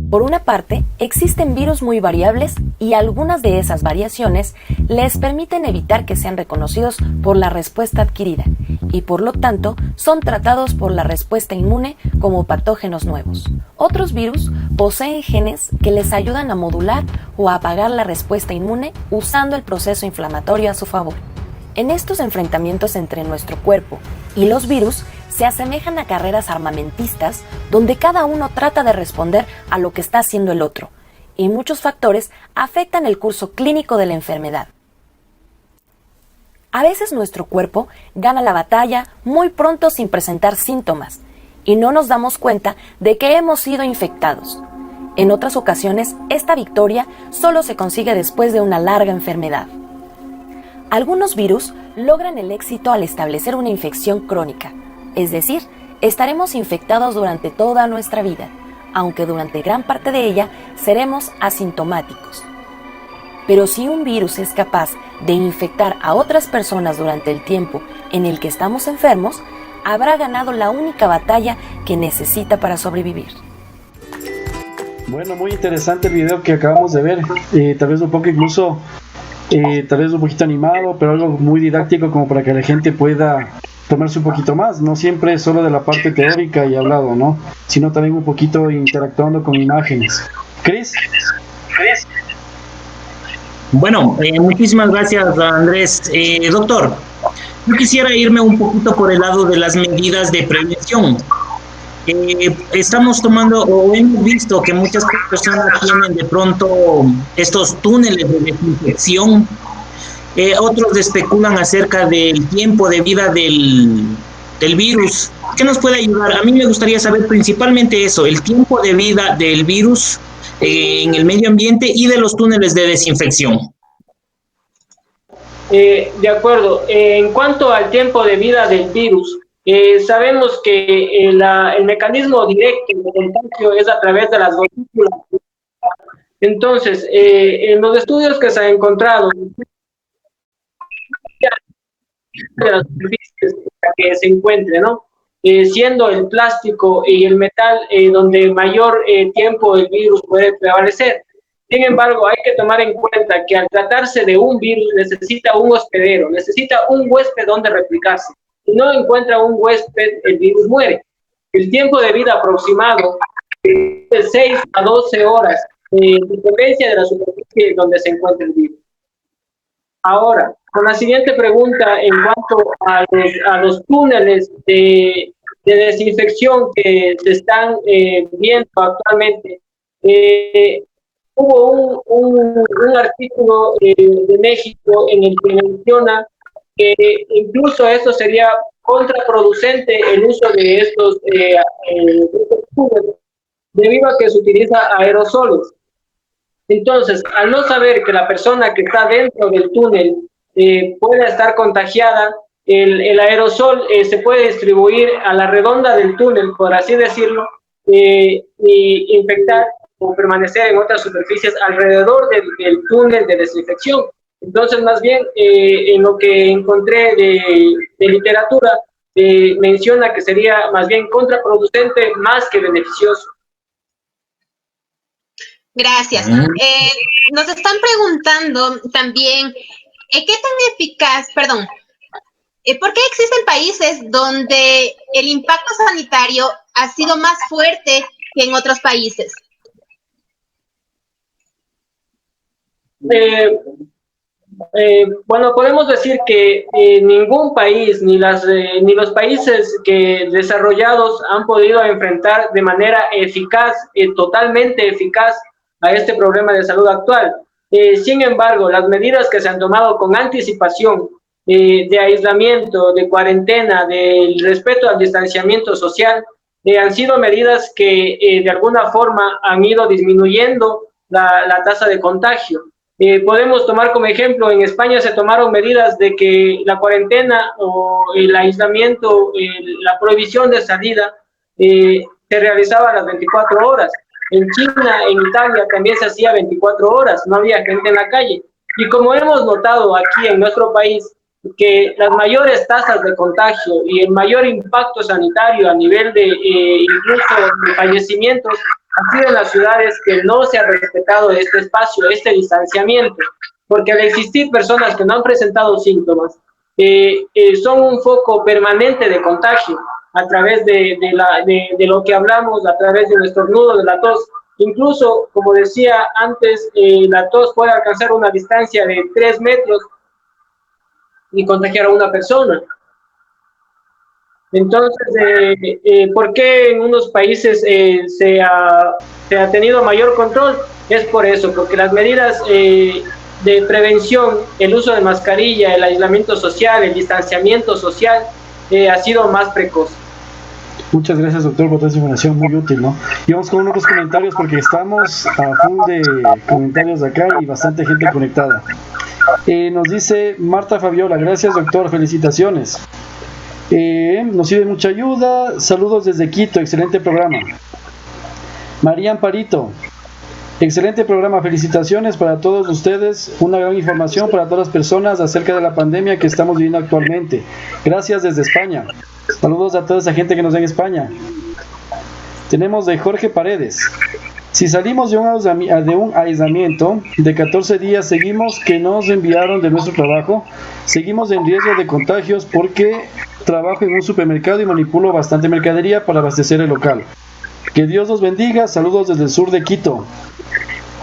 Por una parte, existen virus muy variables y algunas de esas variaciones les permiten evitar que sean reconocidos por la respuesta adquirida y por lo tanto son tratados por la respuesta inmune como patógenos nuevos. Otros virus poseen genes que les ayudan a modular o a apagar la respuesta inmune usando el proceso inflamatorio a su favor. En estos enfrentamientos entre nuestro cuerpo y los virus se asemejan a carreras armamentistas donde cada uno trata de responder a lo que está haciendo el otro, y muchos factores afectan el curso clínico de la enfermedad. A veces nuestro cuerpo gana la batalla muy pronto sin presentar síntomas, y no nos damos cuenta de que hemos sido infectados. En otras ocasiones, esta victoria solo se consigue después de una larga enfermedad. Algunos virus logran el éxito al establecer una infección crónica, es decir, estaremos infectados durante toda nuestra vida, aunque durante gran parte de ella seremos asintomáticos. Pero si un virus es capaz de infectar a otras personas durante el tiempo en el que estamos enfermos, habrá ganado la única batalla que necesita para sobrevivir. Bueno, muy interesante el video que acabamos de ver, tal vez un poco incluso, tal vez un poquito animado, pero algo muy didáctico como para que la gente pueda tomarse un poquito más, no siempre solo de la parte teórica y hablado, ¿no? Sino también un poquito interactuando con imágenes. Chris. Bueno, muchísimas gracias, Andrés. Doctor, yo quisiera irme un poquito por el lado de las medidas de prevención. Estamos tomando, o hemos visto que muchas personas tienen de pronto estos túneles de desinfección. Otros especulan acerca del tiempo de vida del virus. ¿Qué nos puede ayudar? A mí me gustaría saber principalmente eso, el tiempo de vida del virus en el medio ambiente y de los túneles de desinfección. De acuerdo. En cuanto al tiempo de vida del virus, sabemos que el mecanismo directo de contagio es a través de las gotículas. Entonces, en los estudios que se han encontrado, de las superficies que se encuentre, ¿no? Siendo el plástico y el metal donde mayor tiempo el virus puede prevalecer. Sin embargo, hay que tomar en cuenta que al tratarse de un virus necesita un hospedero, necesita un huésped donde replicarse. Si no encuentra un huésped, el virus muere. El tiempo de vida aproximado es de 6 a 12 horas, dependencia de la superficie donde se encuentra el virus. Ahora, con la siguiente pregunta en cuanto a los túneles de desinfección que se están viendo actualmente, hubo un artículo de México en el que menciona que incluso esto sería contraproducente el uso de estos túneles, debido a que se utiliza aerosoles. Entonces, al no saber que la persona que está dentro del túnel pueda estar contagiada, el aerosol se puede distribuir a la redonda del túnel, por así decirlo, y infectar o permanecer en otras superficies alrededor del túnel de desinfección. Entonces, más bien, en lo que encontré de literatura, menciona que sería más bien contraproducente más que beneficioso. Gracias. Nos están preguntando también, ¿qué tan eficaz, por qué existen países donde el impacto sanitario ha sido más fuerte que en otros países? Bueno, podemos decir que ningún país, ni los países desarrollados han podido enfrentar de manera eficaz, totalmente eficaz, a este problema de salud actual. Sin embargo, las medidas que se han tomado con anticipación, de aislamiento, de cuarentena, del respeto al distanciamiento social, han sido medidas que de alguna forma han ido disminuyendo la tasa de contagio. Podemos tomar como ejemplo, en España se tomaron medidas de que la cuarentena o el aislamiento, la prohibición de salida, se realizaba a las 24 horas. En China, en Italia también se hacía 24 horas, no había gente en la calle. Y como hemos notado aquí en nuestro país, que las mayores tasas de contagio y el mayor impacto sanitario a nivel de incluso de fallecimientos han sido en las ciudades que no se ha respetado este espacio, este distanciamiento, porque al existir personas que no han presentado síntomas, son un foco permanente de contagio a través de lo que hablamos, a través de nuestro estornudo, de la tos. Incluso, como decía antes, la tos puede alcanzar una distancia de 3 metros y contagiar a una persona. Entonces, ¿por qué en unos países se ha tenido mayor control? Es por eso, porque las medidas de prevención, el uso de mascarilla, el aislamiento social, el distanciamiento social, ha sido más precoz. Muchas gracias, doctor, por toda esa información, muy útil, ¿no? Y vamos con unos comentarios porque estamos a full de comentarios de acá y bastante gente conectada. Nos dice Marta Fabiola, gracias, doctor, felicitaciones. Nos sirve mucha ayuda, saludos desde Quito, excelente programa. María Amparito, excelente programa, felicitaciones para todos ustedes, una gran información para todas las personas acerca de la pandemia que estamos viviendo actualmente. Gracias desde España. Saludos a toda esa gente que nos ve en España. Tenemos de Jorge Paredes. Si salimos de un aislamiento de 14 días, seguimos que nos enviaron de nuestro trabajo, seguimos en riesgo de contagios porque trabajo en un supermercado y manipulo bastante mercadería para abastecer el local. Que Dios los bendiga, saludos desde el sur de Quito.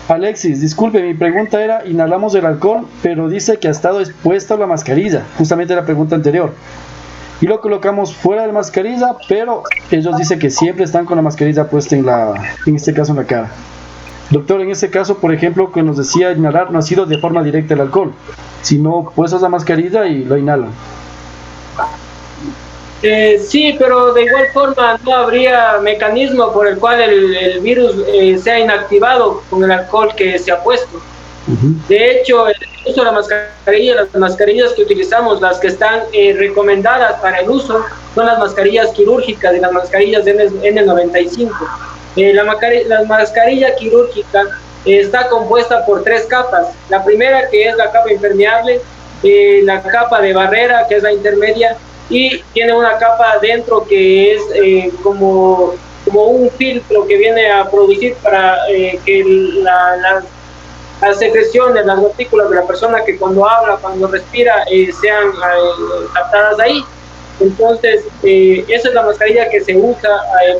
Alexis, disculpe, mi pregunta era, inhalamos el alcohol, pero dice que ha estado expuesta la mascarilla, justamente la pregunta anterior. Y lo colocamos fuera de la mascarilla, pero ellos dicen que siempre están con la mascarilla puesta en este caso en la cara. Doctor, en este caso, por ejemplo, que nos decía inhalar, no ha sido de forma directa el alcohol, sino puestas la mascarilla y lo inhalan. Sí, pero de igual forma no habría mecanismo por el cual el virus sea inactivado con el alcohol que se ha puesto. De hecho, el uso de la mascarilla, las mascarillas que utilizamos, las que están recomendadas para el uso, son las mascarillas quirúrgicas y las mascarillas N95. La mascarilla quirúrgica está compuesta por 3 capas. La primera, que es la capa impermeable, la capa de barrera, que es la intermedia, y tiene una capa adentro que es como un filtro que viene a producir para que las secreciones, las gotículas de la persona que cuando habla, cuando respira, sean captadas ahí. Entonces, esa es la mascarilla que se usa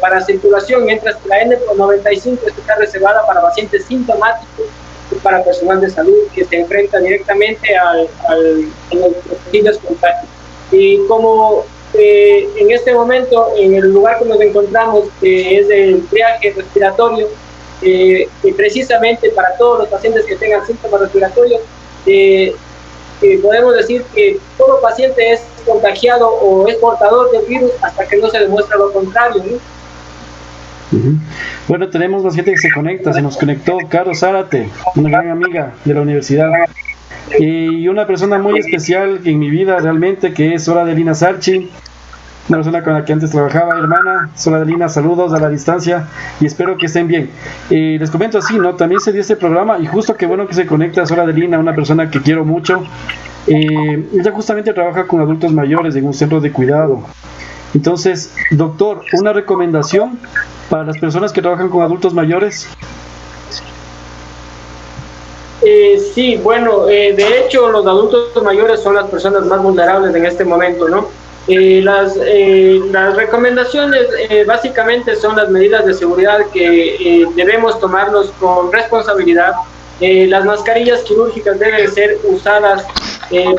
para circulación, mientras que la N95 está reservada para pacientes sintomáticos y para personal de salud que se enfrenta directamente a los posibles contagios. Y como en este momento, en el lugar que nos encontramos, que es el triaje respiratorio, precisamente para todos los pacientes que tengan síntomas respiratorios, podemos decir que todo paciente es contagiado o es portador del virus hasta que no se demuestra lo contrario, ¿no? Bueno, tenemos más gente que se conecta. Se nos conectó Caro Zárate, una gran amiga de la universidad, y una persona muy especial en mi vida realmente, que es Sora Adelina Sarchi, una persona con la que antes trabajaba. Hermana Sora Adelina, saludos a la distancia y espero que estén bien. Les comento así, ¿no? También se dio este programa y justo que bueno que se conecta Sora Adelina, una persona que quiero mucho. Ella justamente trabaja con adultos mayores en un centro de cuidado. Entonces, doctor, una recomendación para las personas que trabajan con adultos mayores. Sí, bueno, de hecho los adultos mayores son las personas más vulnerables en este momento, ¿no? Las recomendaciones básicamente son las medidas de seguridad que debemos tomarnos con responsabilidad. Las mascarillas quirúrgicas deben ser usadas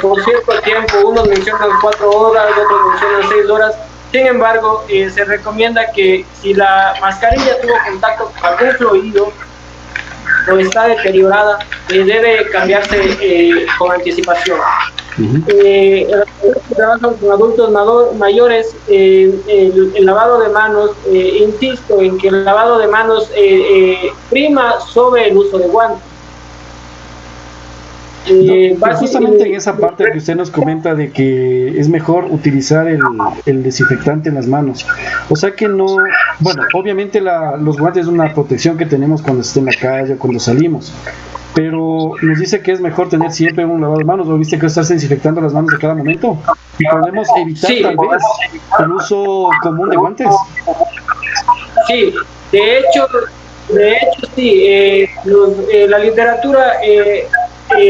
por cierto tiempo. Unos mencionan 4 horas, otros mencionan 6 horas. Sin embargo, se recomienda que si la mascarilla tuvo contacto con algún fluido o está deteriorada, debe cambiarse con anticipación. Los que trabajan con adultos mayores, el lavado de manos, insisto en que el lavado de manos prima sobre el uso de guantes. Justamente en esa parte que usted nos comenta de que es mejor utilizar el desinfectante en las manos, o sea que no, bueno, obviamente los guantes es una protección que tenemos cuando se está en la calle o cuando salimos, pero nos dice que es mejor tener siempre un lavado de manos, o viste que estarse desinfectando las manos a cada momento, y podemos evitar tal vez el uso común de guantes. Sí, de hecho sí, la literatura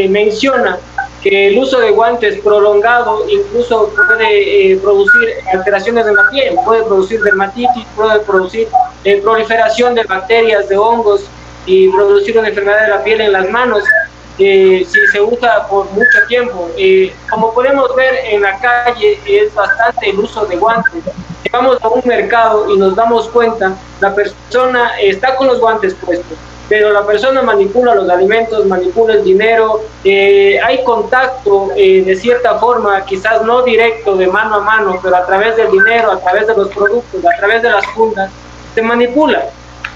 menciona que el uso de guantes prolongado incluso puede producir alteraciones en la piel, puede producir dermatitis, puede producir proliferación de bacterias, de hongos, y producir una enfermedad de la piel en las manos si se usa por mucho tiempo. Como podemos ver en la calle, es bastante el uso de guantes. Vamos a un mercado y nos damos cuenta, la persona está con los guantes puestos, pero la persona manipula los alimentos, manipula el dinero, hay contacto de cierta forma, quizás no directo de mano a mano, pero a través del dinero, a través de los productos, a través de las fundas, se manipula.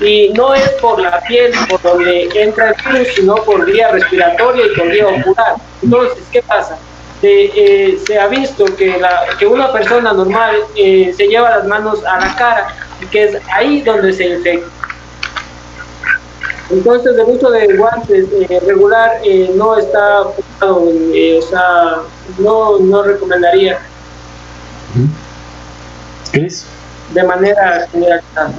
Y no es por la piel por donde entra el virus, sino por vía respiratoria y por vía ocular. Entonces, ¿qué pasa? Se ha visto que una persona normal se lleva las manos a la cara, y que es ahí donde se infecta. Entonces el uso de guantes regular no está apuntado, o sea, no recomendaría. ¿Cris? De manera generalizada.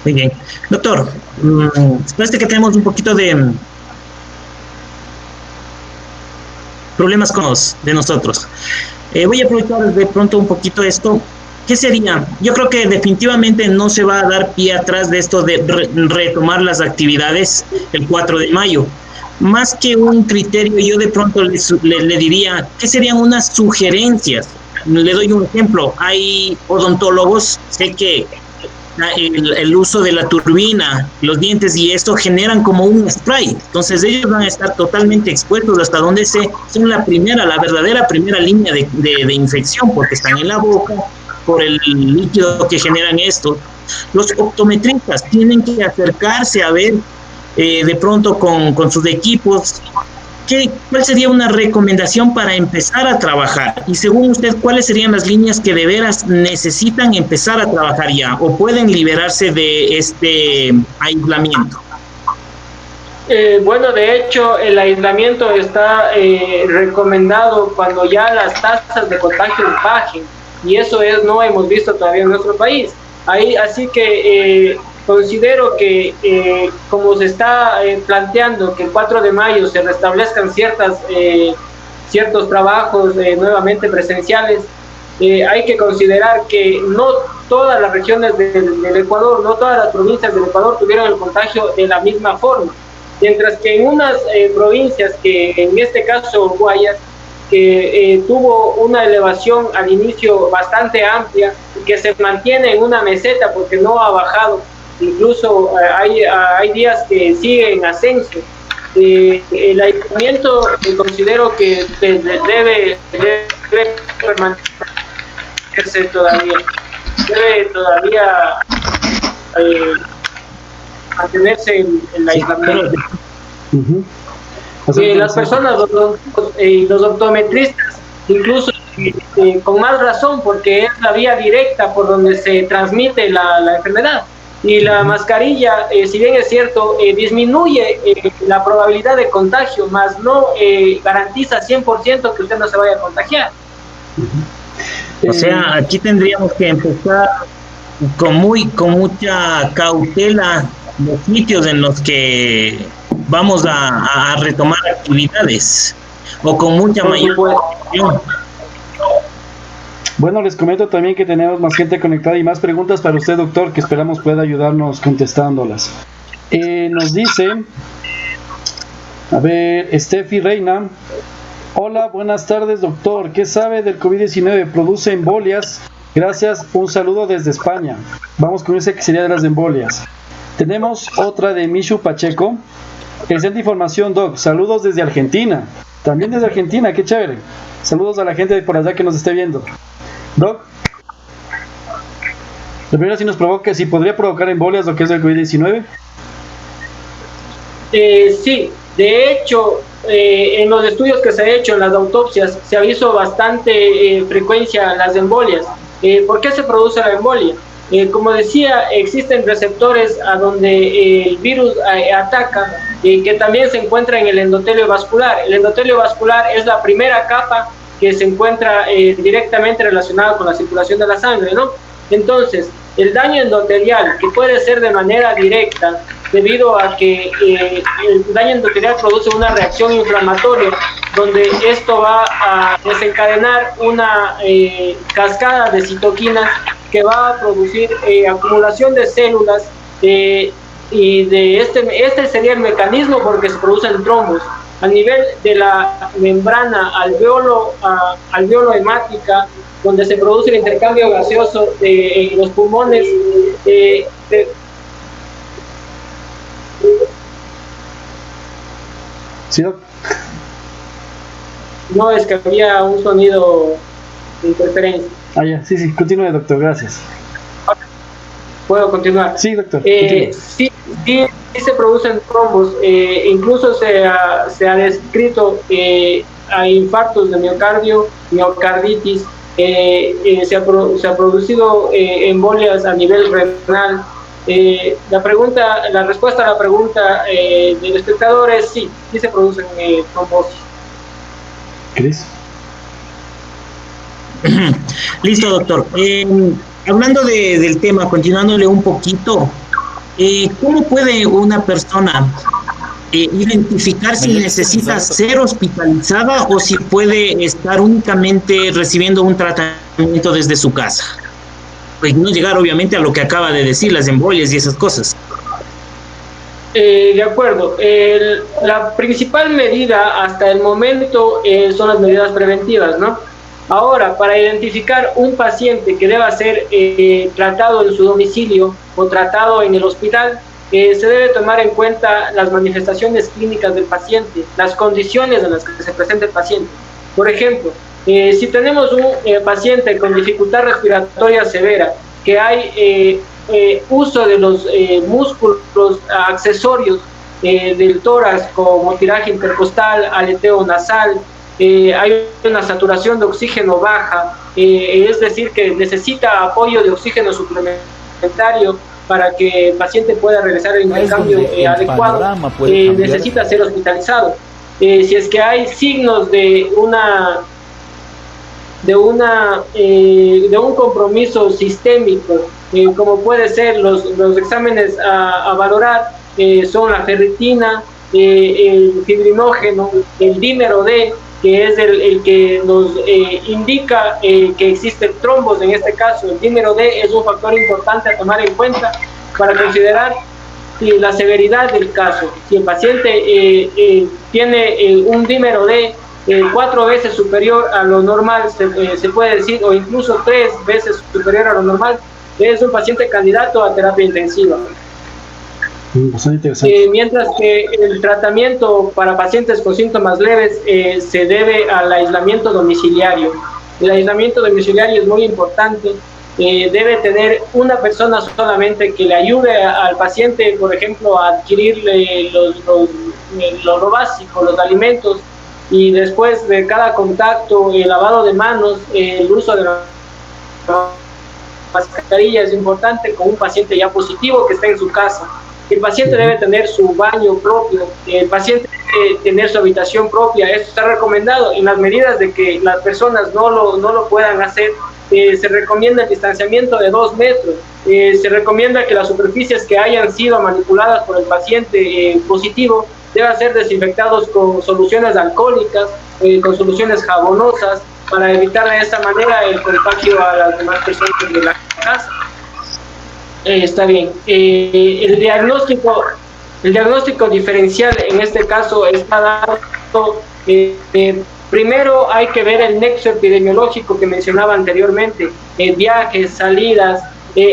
Muy bien. Doctor, parece que tenemos un poquito de problemas con de nosotros. Voy a aprovechar de pronto un poquito esto. ¿Qué sería? Yo creo que definitivamente no se va a dar pie atrás de esto de retomar las actividades el 4 de mayo. Más que un criterio, yo de pronto le diría, ¿qué serían unas sugerencias? Le doy un ejemplo. Hay odontólogos, sé que el uso de la turbina, los dientes y esto generan como un spray, entonces ellos van a estar totalmente expuestos hasta donde son la verdadera primera línea de infección, porque están en la boca por el líquido que generan esto. Los optometristas tienen que acercarse a ver de pronto con sus equipos ¿cuál sería una recomendación para empezar a trabajar? Y según usted, ¿cuáles serían las líneas que de veras necesitan empezar a trabajar ya o pueden liberarse de este aislamiento? Bueno, de hecho, el aislamiento está recomendado cuando ya las tasas de contagio bajen, y eso no hemos visto todavía en nuestro país. Así que considero que como se está planteando que el 4 de mayo se restablezcan ciertos trabajos nuevamente presenciales, hay que considerar que no todas las regiones del Ecuador, no todas las provincias del Ecuador tuvieron el contagio de la misma forma, mientras que en unas provincias, que en este caso Guayas, que tuvo una elevación al inicio bastante amplia y que se mantiene en una meseta porque no ha bajado. Incluso hay días que sigue en ascenso. El ayuntamiento considero que debe permanecerse todavía, mantenerse en el aislamiento. Las personas, los optometristas, incluso con más razón, porque es la vía directa por donde se transmite la enfermedad. Y la mascarilla, si bien es cierto, disminuye la probabilidad de contagio, más no garantiza 100% que usted no se vaya a contagiar. O sea, aquí tendríamos que empezar con mucha cautela los sitios en los que vamos a retomar actividades, o con mucha mayor precaución. Bueno, les comento también que tenemos más gente conectada y más preguntas para usted, doctor, que esperamos pueda ayudarnos contestándolas. Nos dice, a ver, Steffi Reina: hola, buenas tardes, doctor. ¿Qué sabe del COVID-19? ¿Produce embolias? Gracias, un saludo desde España. Vamos con ese que sería de las embolias. Tenemos otra de Michu Pacheco. Excelente información, doc. Saludos desde Argentina. También desde Argentina, qué chévere. Saludos a la gente de por allá que nos esté viendo. Doc, la primera si podría provocar embolias lo que es el COVID-19. Sí, de hecho, en los estudios que se ha hecho, en las autopsias, se ha visto bastante frecuencia las embolias. ¿Por qué se produce la embolia? Como decía, existen receptores a donde el virus ataca, que también se encuentra en el endotelio vascular. El endotelio vascular es la primera capa que se encuentra directamente relacionada con la circulación de la sangre, ¿no? Entonces, el daño endotelial, que puede ser de manera directa, debido a que el daño endotelial produce una reacción inflamatoria, donde esto va a desencadenar una cascada de citoquinas que va a producir acumulación de células, y de este sería el mecanismo por el que se producen trombos. A nivel de la membrana alveolo hemática, donde se produce el intercambio gaseoso en los pulmones, ¿Sí? No, es que había un sonido de interferencia. Ya, sí, continúe, doctor, gracias. ¿Puedo continuar? Sí, doctor. Sí, se producen trombos. Incluso se ha descrito a infartos de miocardio, miocarditis. Se ha producido embolias a nivel renal. La respuesta a la pregunta del espectador es sí se producen trombosis. ¿Cris? Listo, doctor. Hablando del tema, continuándole un poquito, ¿cómo puede una persona identificar si necesita ser hospitalizada o si puede estar únicamente recibiendo un tratamiento desde su casa? Pues no llegar obviamente a lo que acaba de decir, las embolias y esas cosas. De acuerdo. La principal medida hasta el momento son las medidas preventivas, ¿no? Ahora, para identificar un paciente que deba ser tratado en su domicilio o tratado en el hospital, se debe tomar en cuenta las manifestaciones clínicas del paciente, las condiciones en las que se presenta el paciente. Por ejemplo, si tenemos un paciente con dificultad respiratoria severa, que hay uso de los músculos accesorios del tórax, como tiraje intercostal, aleteo nasal, hay una saturación de oxígeno baja, es decir, que necesita apoyo de oxígeno suplementario para que el paciente pueda realizar el intercambio adecuado, necesita ser hospitalizado. Si es que hay signos de un compromiso sistémico, como puede ser los exámenes a valorar, son la ferritina, el fibrinógeno, el dímero D, que es el que nos indica que existen trombos. En este caso, el dímero D es un factor importante a tomar en cuenta para considerar la severidad del caso. Si el paciente tiene un dímero D 4 veces superior a lo normal, se puede decir, o incluso 3 veces superior a lo normal, es un paciente candidato a terapia intensiva. Mientras que el tratamiento para pacientes con síntomas leves se debe al aislamiento domiciliario. El aislamiento domiciliario es muy importante. Debe tener una persona solamente que le ayude al paciente, por ejemplo, a adquirir lo básico, los alimentos, y después de cada contacto, el lavado de manos, el uso de la mascarilla es importante con un paciente ya positivo que está en su casa. El paciente debe tener su baño propio, el paciente debe tener su habitación propia. Esto está recomendado en las medidas de que las personas no lo puedan hacer. Se recomienda el distanciamiento de 2 metros. Se recomienda que las superficies que hayan sido manipuladas por el paciente positivo deban ser desinfectados con soluciones alcohólicas, con soluciones jabonosas, para evitar de esta manera el contagio a las demás personas de la casa. Está bien. El diagnóstico diferencial en este caso está dado. Primero hay que ver el nexo epidemiológico que mencionaba anteriormente, viajes, salidas.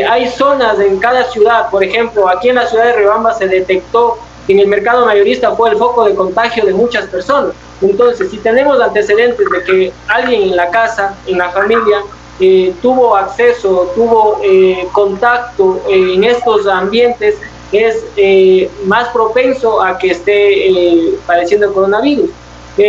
Hay zonas en cada ciudad, por ejemplo, aquí en la ciudad de Riobamba se detectó que en el mercado mayorista fue el foco de contagio de muchas personas. Entonces, si tenemos antecedentes de que alguien en la casa, en la familia, tuvo acceso, tuvo contacto en estos ambientes, es más propenso a que esté padeciendo el coronavirus.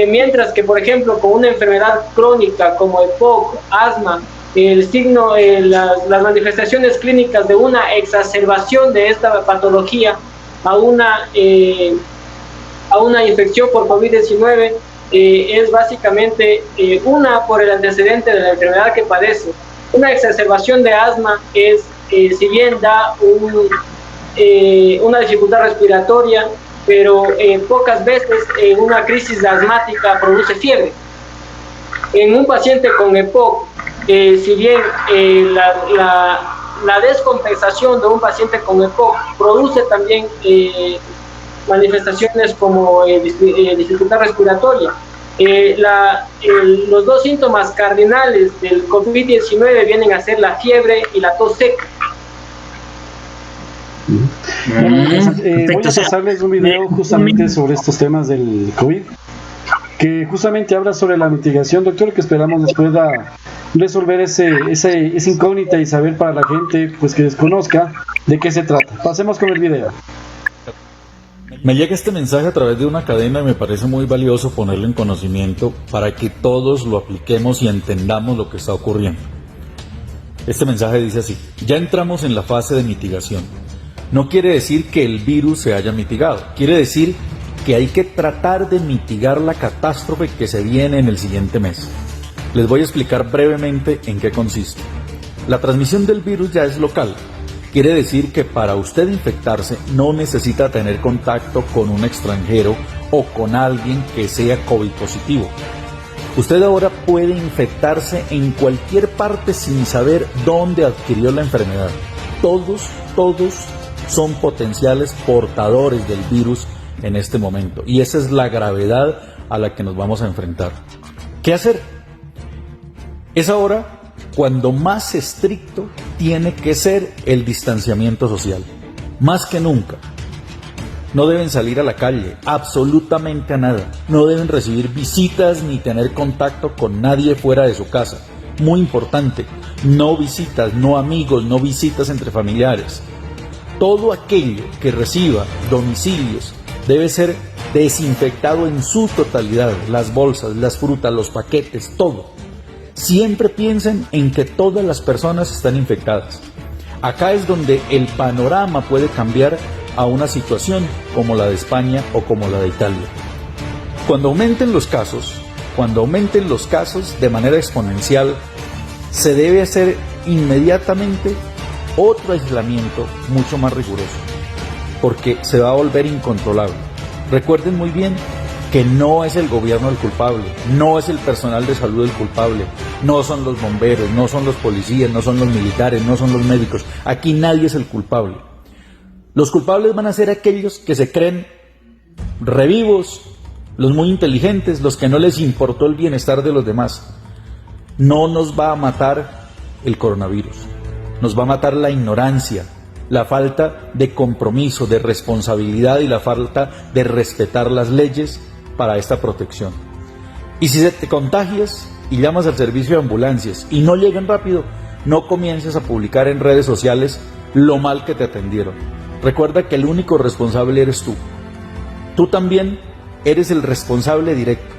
Mientras que, por ejemplo, con una enfermedad crónica como EPOC, asma, las manifestaciones clínicas de una exacerbación de esta patología a una infección por COVID-19 es básicamente una por el antecedente de la enfermedad que padece. Una exacerbación de asma es, si bien da una dificultad respiratoria, pero pocas veces una crisis asmática produce fiebre. En un paciente con EPOC, si bien la descompensación de un paciente con EPOC produce también manifestaciones como dificultad respiratoria. Los 2 síntomas cardinales del COVID-19 vienen a ser la fiebre y la tos seca. Voy a pasarles un video justamente sobre estos temas del COVID, que justamente habla sobre la mitigación, doctor, que esperamos nos pueda resolver esa incógnita y saber para la gente pues que desconozca de qué se trata. Pasemos con el video. Me llega este mensaje a través de una cadena y me parece muy valioso ponerlo en conocimiento para que todos lo apliquemos y entendamos lo que está ocurriendo. Este mensaje dice así: ya entramos en la fase de mitigación. No quiere decir que el virus se haya mitigado, quiere decir que hay que tratar de mitigar la catástrofe que se viene en el siguiente mes. Les voy a explicar brevemente en qué consiste. La transmisión del virus ya es local. Quiere decir que para usted infectarse no necesita tener contacto con un extranjero o con alguien que sea COVID positivo. Usted ahora puede infectarse en cualquier parte sin saber dónde adquirió la enfermedad. Todos son potenciales portadores del virus en este momento. Y esa es la gravedad a la que nos vamos a enfrentar. ¿Qué hacer? Es ahora cuando más estricto tiene que ser el distanciamiento social. Más que nunca. No deben salir a la calle, absolutamente a nada. No deben recibir visitas ni tener contacto con nadie fuera de su casa. Muy importante, no visitas, no amigos, no visitas entre familiares. Todo aquello que reciba domicilios debe ser desinfectado en su totalidad. Las bolsas, las frutas, los paquetes, todo. Siempre piensen en que todas las personas están infectadas. Acá es donde el panorama puede cambiar a una situación como la de España o como la de Italia. Cuando aumenten los casos de manera exponencial, se debe hacer inmediatamente otro aislamiento mucho más riguroso, porque se va a volver incontrolable. Recuerden muy bien que no es el gobierno el culpable, no es el personal de salud el culpable, no son los bomberos, no son los policías, no son los militares, no son los médicos. Aquí nadie es el culpable. Los culpables van a ser aquellos que se creen revivos, los muy inteligentes, los que no les importó el bienestar de los demás. No nos va a matar el coronavirus, nos va a matar la ignorancia, la falta de compromiso, de responsabilidad y la falta de respetar las leyes para esta protección. Y si te contagias y llamas al servicio de ambulancias y no llegan rápido, no comiences a publicar en redes sociales lo mal que te atendieron. Recuerda que el único responsable eres tú. Tú también eres el responsable directo.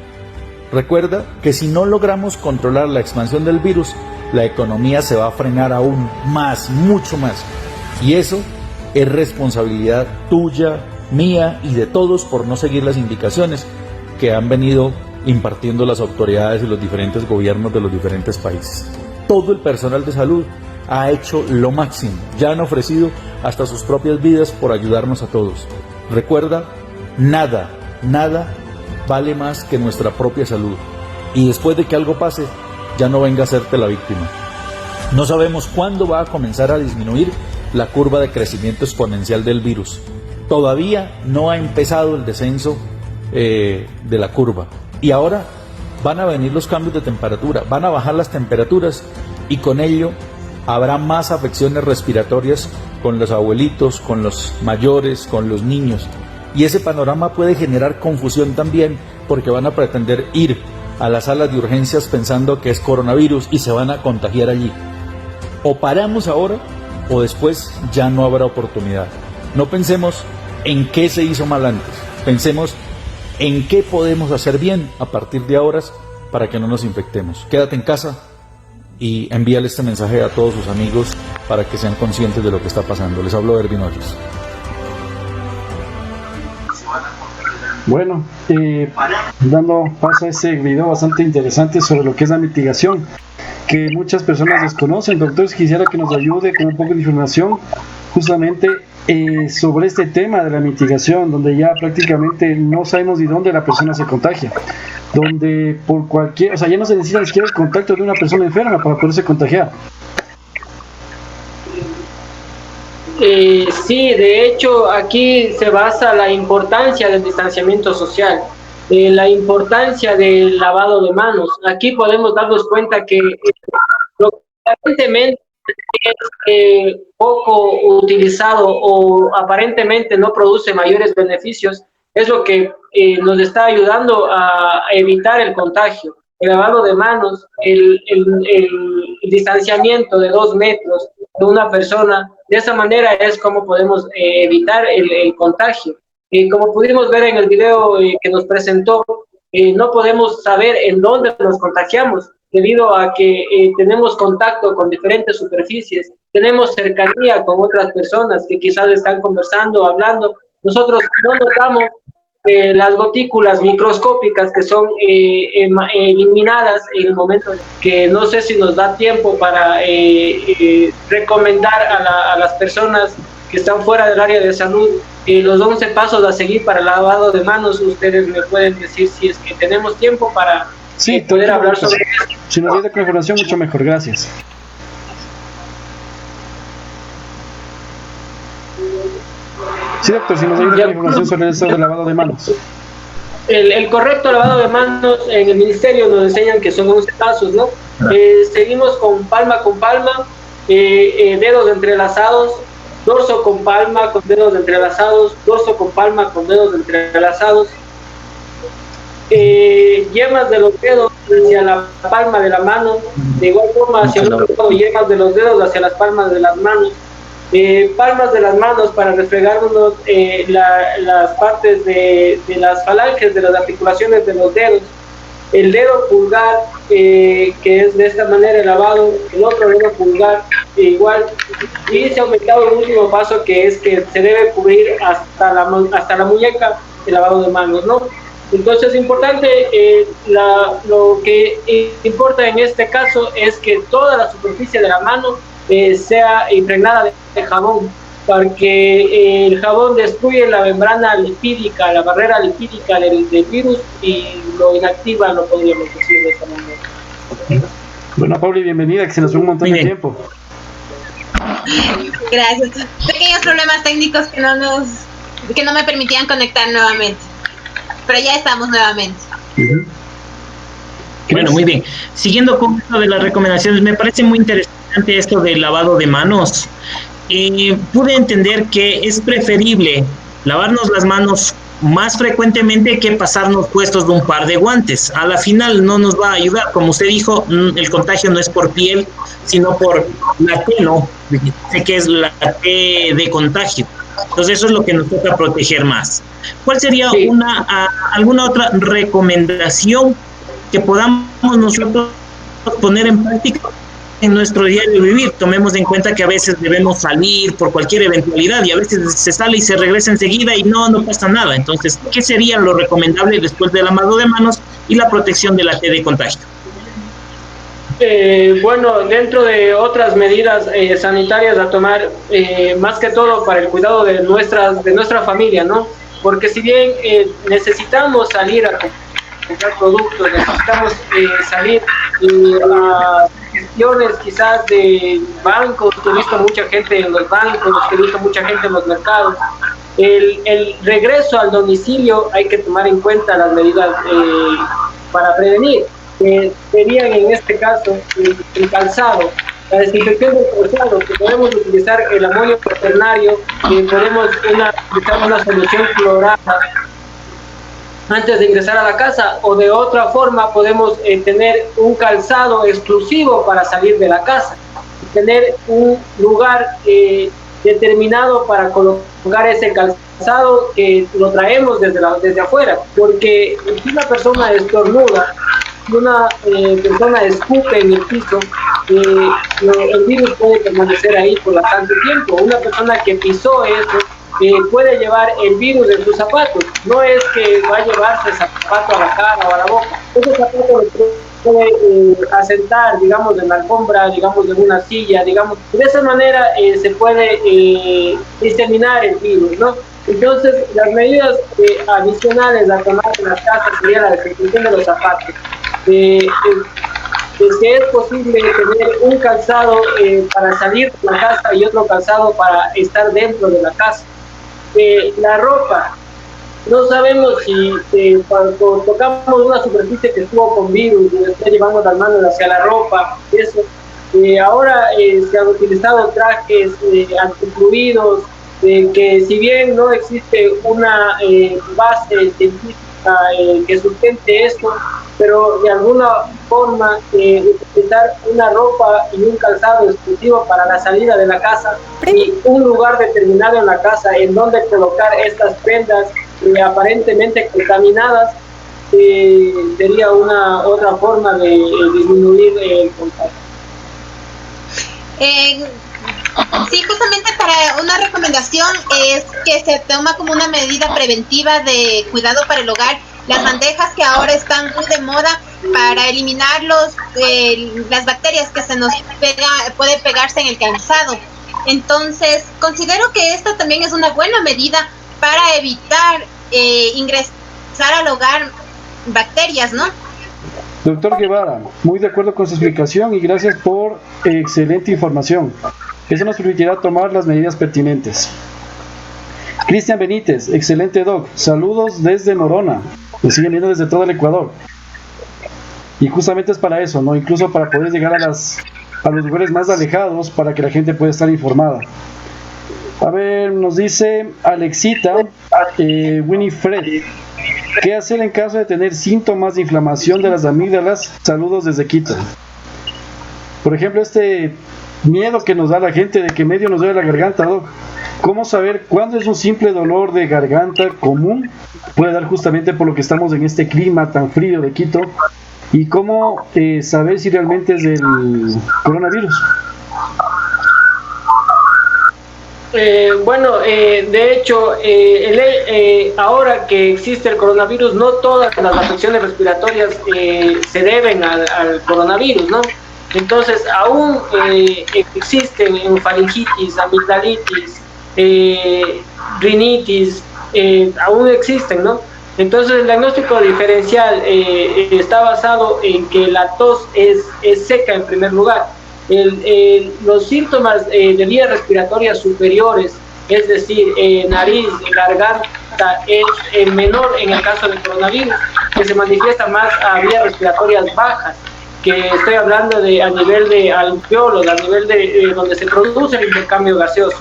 Recuerda que si no logramos controlar la expansión del virus, la economía se va a frenar aún más, mucho más. Y eso es responsabilidad tuya, mía y de todos por no seguir las indicaciones que han venido impartiendo las autoridades y los diferentes gobiernos de los diferentes países. Todo el personal de salud ha hecho lo máximo, ya han ofrecido hasta sus propias vidas por ayudarnos a todos. Recuerda, nada vale más que nuestra propia salud. Y después de que algo pase, ya no venga a hacerte la víctima. No sabemos cuándo va a comenzar a disminuir la curva de crecimiento exponencial del virus. Todavía no ha empezado el descenso de la curva. Y ahora van a venir los cambios de temperatura, van a bajar las temperaturas y con ello habrá más afecciones respiratorias con los abuelitos, con los mayores, con los niños. Y ese panorama puede generar confusión también porque van a pretender ir a las salas de urgencias pensando que es coronavirus y se van a contagiar allí. O paramos ahora o después ya no habrá oportunidad. No pensemos en qué se hizo mal antes, pensemos en qué podemos hacer bien a partir de ahora para que no nos infectemos. Quédate en casa y envíale este mensaje a todos sus amigos para que sean conscientes de lo que está pasando. Les hablo Ervin Hoyos. Bueno, dando paso a ese video bastante interesante sobre lo que es la mitigación, que muchas personas desconocen. Doctor, quisiera que nos ayude con un poco de información justamente sobre este tema de la mitigación, donde ya prácticamente no sabemos de dónde la persona se contagia, donde por cualquier, o sea, ya no se necesita ni siquiera el contacto de una persona enferma para poderse contagiar. Sí, de hecho aquí se basa la importancia del distanciamiento social, la importancia del lavado de manos. Aquí podemos darnos cuenta que lo que aparentemente es poco utilizado o aparentemente no produce mayores beneficios es lo que nos está ayudando a evitar el contagio. El lavado de manos, el distanciamiento de 2 metros de una persona, de esa manera es como podemos evitar el contagio. Como pudimos ver en el video que nos presentó, no podemos saber en dónde nos contagiamos, debido a que tenemos contacto con diferentes superficies, tenemos cercanía con otras personas que quizás están conversando, hablando. Nosotros no notamos las gotículas microscópicas que son eliminadas en el momento que no sé si nos da tiempo para recomendar a las personas que están fuera del área de salud los 11 pasos a seguir para el lavado de manos. Ustedes me pueden decir si es que tenemos tiempo para poder hablar sobre eso. Si nos ayuda con información, mucho mejor, gracias. Sí, doctor, si nos ayuda con información sobre eso del lavado de manos. El correcto lavado de manos en el ministerio nos enseñan que son 11 pasos, ¿no? Seguimos con palma, dedos entrelazados, dorso con palma con dedos entrelazados, dorso con palma con dedos entrelazados, yemas de los dedos hacia la palma de la mano, de igual forma hacia el otro lado, yemas de los dedos hacia las palmas de las manos, palmas de las manos para refregarnos las partes de las falanges, de las articulaciones de los dedos, el dedo pulgar, que es de esta manera el lavado, el otro dedo pulgar igual, y se ha aumentado el último paso, que es que se debe cubrir hasta la muñeca el lavado de manos, ¿no? Entonces es importante, lo que importa en este caso es que toda la superficie de la mano sea impregnada de jabón, porque el jabón destruye la membrana lipídica, la barrera lipídica del virus, y lo inactiva, lo podríamos decir de esta manera. Bueno, Pauli, bienvenida, que se nos fue un montón de tiempo. Gracias. Pequeños problemas técnicos que no me permitían conectar nuevamente. pero ya estamos nuevamente. Bueno, muy bien. Siguiendo con esto de las recomendaciones, me parece muy interesante esto del lavado de manos. Pude entender que es preferible lavarnos las manos más frecuentemente que pasarnos puestos de un par de guantes. A la final no nos va a ayudar. Como usted dijo, el contagio no es por piel, sino por la T, ¿no? Sé que es la T de contagio. Entonces eso es lo que nos toca proteger más. ¿Cuál sería alguna otra recomendación que podamos nosotros poner en práctica en nuestro diario vivir? Tomemos en cuenta que a veces debemos salir por cualquier eventualidad y a veces se sale y se regresa enseguida y no pasa nada. Entonces, ¿qué sería lo recomendable después del lavado de manos y la protección de la T de contagio? Bueno, dentro de otras medidas sanitarias a tomar, más que todo para el cuidado de nuestra familia, ¿no? Porque si bien necesitamos salir a comprar productos, necesitamos salir a gestiones quizás de bancos, que he visto mucha gente en los bancos, que he visto mucha gente en los mercados. El regreso al domicilio hay que tomar en cuenta las medidas para prevenir. Serían en este caso el calzado, la desinfección del calzado, que podemos utilizar el amonio cuaternario, podemos utilizar una solución clorada antes de ingresar a la casa, o de otra forma podemos tener un calzado exclusivo para salir de la casa, tener un lugar determinado para colocar ese calzado que lo traemos desde afuera, porque si una persona estornuda, si una persona escupe en el piso, el virus puede permanecer ahí por bastante tiempo. Una persona que pisó eso puede llevar el virus en sus zapatos. No es que va a llevarse el zapato a la cara o a la boca. Ese zapato lo puede asentar, digamos, en la alfombra, digamos, en una silla, digamos. De esa manera se puede diseminar el virus, ¿no? Entonces, las medidas adicionales a tomar en las casas sería la desinfección de los zapatos. Es que es posible tener un calzado para salir de la casa y otro calzado para estar dentro de la casa. La ropa, no sabemos si cuando tocamos una superficie que estuvo con virus y está llevando las manos hacia la ropa, eso. Ahora se han utilizado trajes antifluidos, que si bien no existe una base científica que sustente esto, pero de alguna forma utilizar una ropa y un calzado exclusivo para la salida de la casa y un lugar determinado en la casa en donde colocar estas prendas aparentemente contaminadas sería otra forma de disminuir el contagio. Sí, justamente para una recomendación es que se toma como una medida preventiva de cuidado para el hogar las bandejas que ahora están muy de moda para eliminar las bacterias que se nos puede pegarse en el calzado. Entonces, considero que esta también es una buena medida para evitar ingresar al hogar bacterias, ¿no? Doctor Guevara, muy de acuerdo con su explicación y gracias por excelente información. Eso nos permitirá tomar las medidas pertinentes. Cristian Benítez, excelente doc, saludos desde Morona, nos siguen viendo desde todo el Ecuador. Y justamente es para eso, ¿no? Incluso para poder llegar a los lugares más alejados para que la gente pueda estar informada. A ver, nos dice Alexita Winifred, ¿qué hacer en caso de tener síntomas de inflamación de las amígdalas? Saludos desde Quito. Por ejemplo, este miedo que nos da la gente de que medio nos duele la garganta, doc. ¿Cómo saber cuándo es un simple dolor de garganta común? Puede dar justamente por lo que estamos en este clima tan frío de Quito. ¿Y cómo saber si realmente es del coronavirus? Bueno, de hecho, ahora que existe el coronavirus, no todas las afecciones respiratorias se deben al coronavirus, ¿no? Entonces, aún existen faringitis, amigdalitis, rinitis, aún existen, ¿no? Entonces, el diagnóstico diferencial está basado en que la tos es seca en primer lugar. Los síntomas de vías respiratorias superiores es decir, nariz, garganta, es menor en el caso del coronavirus, que se manifiesta más a vías respiratorias bajas, que estoy hablando a nivel de alveolos, a nivel de donde se produce el intercambio gaseoso.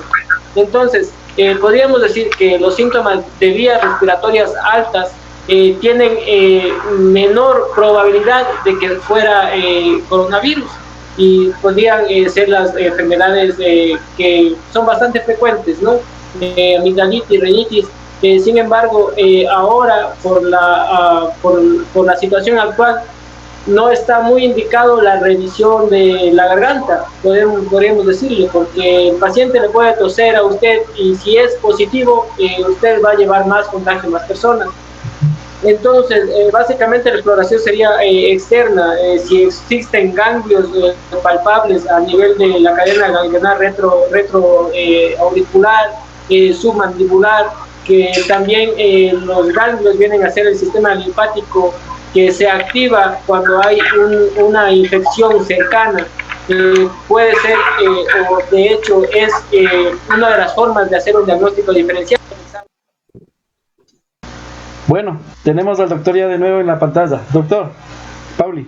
Entonces, podríamos decir que los síntomas de vías respiratorias altas tienen menor probabilidad de que fuera coronavirus, y podrían ser las enfermedades que son bastante frecuentes, ¿no? Amigdalitis, rinitis. Sin embargo, ahora por la situación actual no está muy indicado la revisión de la garganta, podríamos decirlo, porque el paciente le puede toser a usted y si es positivo, usted va a llevar más contagio a más personas. Entonces, básicamente la exploración sería externa, si existen ganglios palpables a nivel de la cadena ganglionar retroauricular, submandibular, que también los ganglios vienen a ser el sistema linfático que se activa cuando hay una infección cercana. Puede ser, o de hecho es una de las formas de hacer un diagnóstico diferencial. Bueno, tenemos al doctor ya de nuevo en la pantalla. Doctor, Pauli.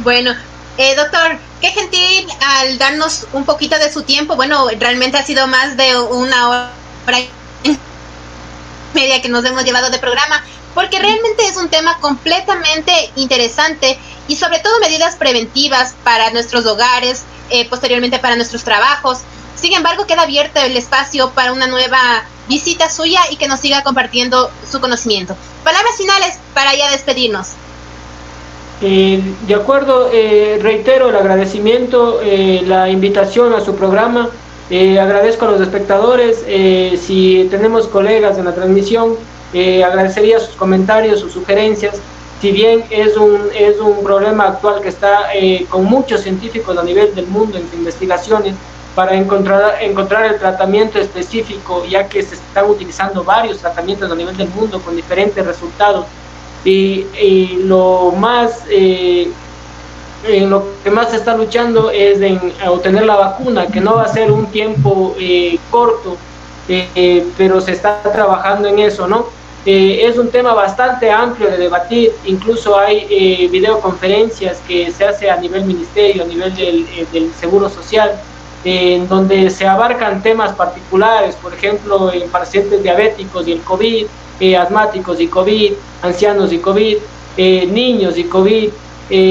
Bueno, doctor, qué gentil al darnos un poquito de su tiempo. Bueno, realmente ha sido más de una hora y media que nos hemos llevado de programa, porque realmente es un tema completamente interesante y sobre todo medidas preventivas para nuestros hogares, posteriormente para nuestros trabajos. Sin embargo, queda abierto el espacio para una nueva visita suya y que nos siga compartiendo su conocimiento. Palabras finales para ya despedirnos. De acuerdo, reitero el agradecimiento, la invitación a su programa. Agradezco a los espectadores. Si tenemos colegas en la transmisión, agradecería sus comentarios, sus sugerencias. Si bien es un problema actual que está con muchos científicos a nivel del mundo en sus investigaciones para encontrar el tratamiento específico, ya que se están utilizando varios tratamientos a nivel del mundo con diferentes resultados, y lo que más se está luchando es en obtener la vacuna, que no va a ser un tiempo corto, pero se está trabajando en eso, ¿no? Es un tema bastante amplio de debatir, incluso hay videoconferencias que se hace a nivel ministerio, a nivel del Seguro Social, en donde se abarcan temas particulares, por ejemplo, en pacientes diabéticos y el COVID, asmáticos y COVID, ancianos y COVID, niños y COVID.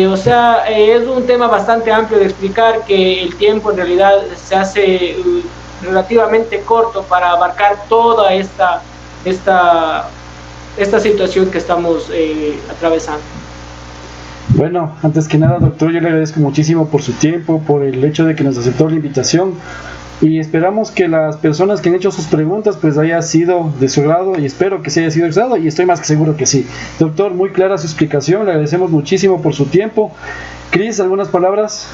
O sea, es un tema bastante amplio de explicar, que el tiempo en realidad se hace relativamente corto para abarcar toda esta situación que estamos atravesando. Bueno, antes que nada, doctor, yo le agradezco muchísimo por su tiempo, por el hecho de que nos aceptó la invitación, y esperamos que las personas que han hecho sus preguntas pues haya sido de su agrado, y espero que se haya sido de su agrado, y estoy más que seguro que sí. Doctor, muy clara su explicación, le agradecemos muchísimo por su tiempo. Cris, ¿algunas palabras?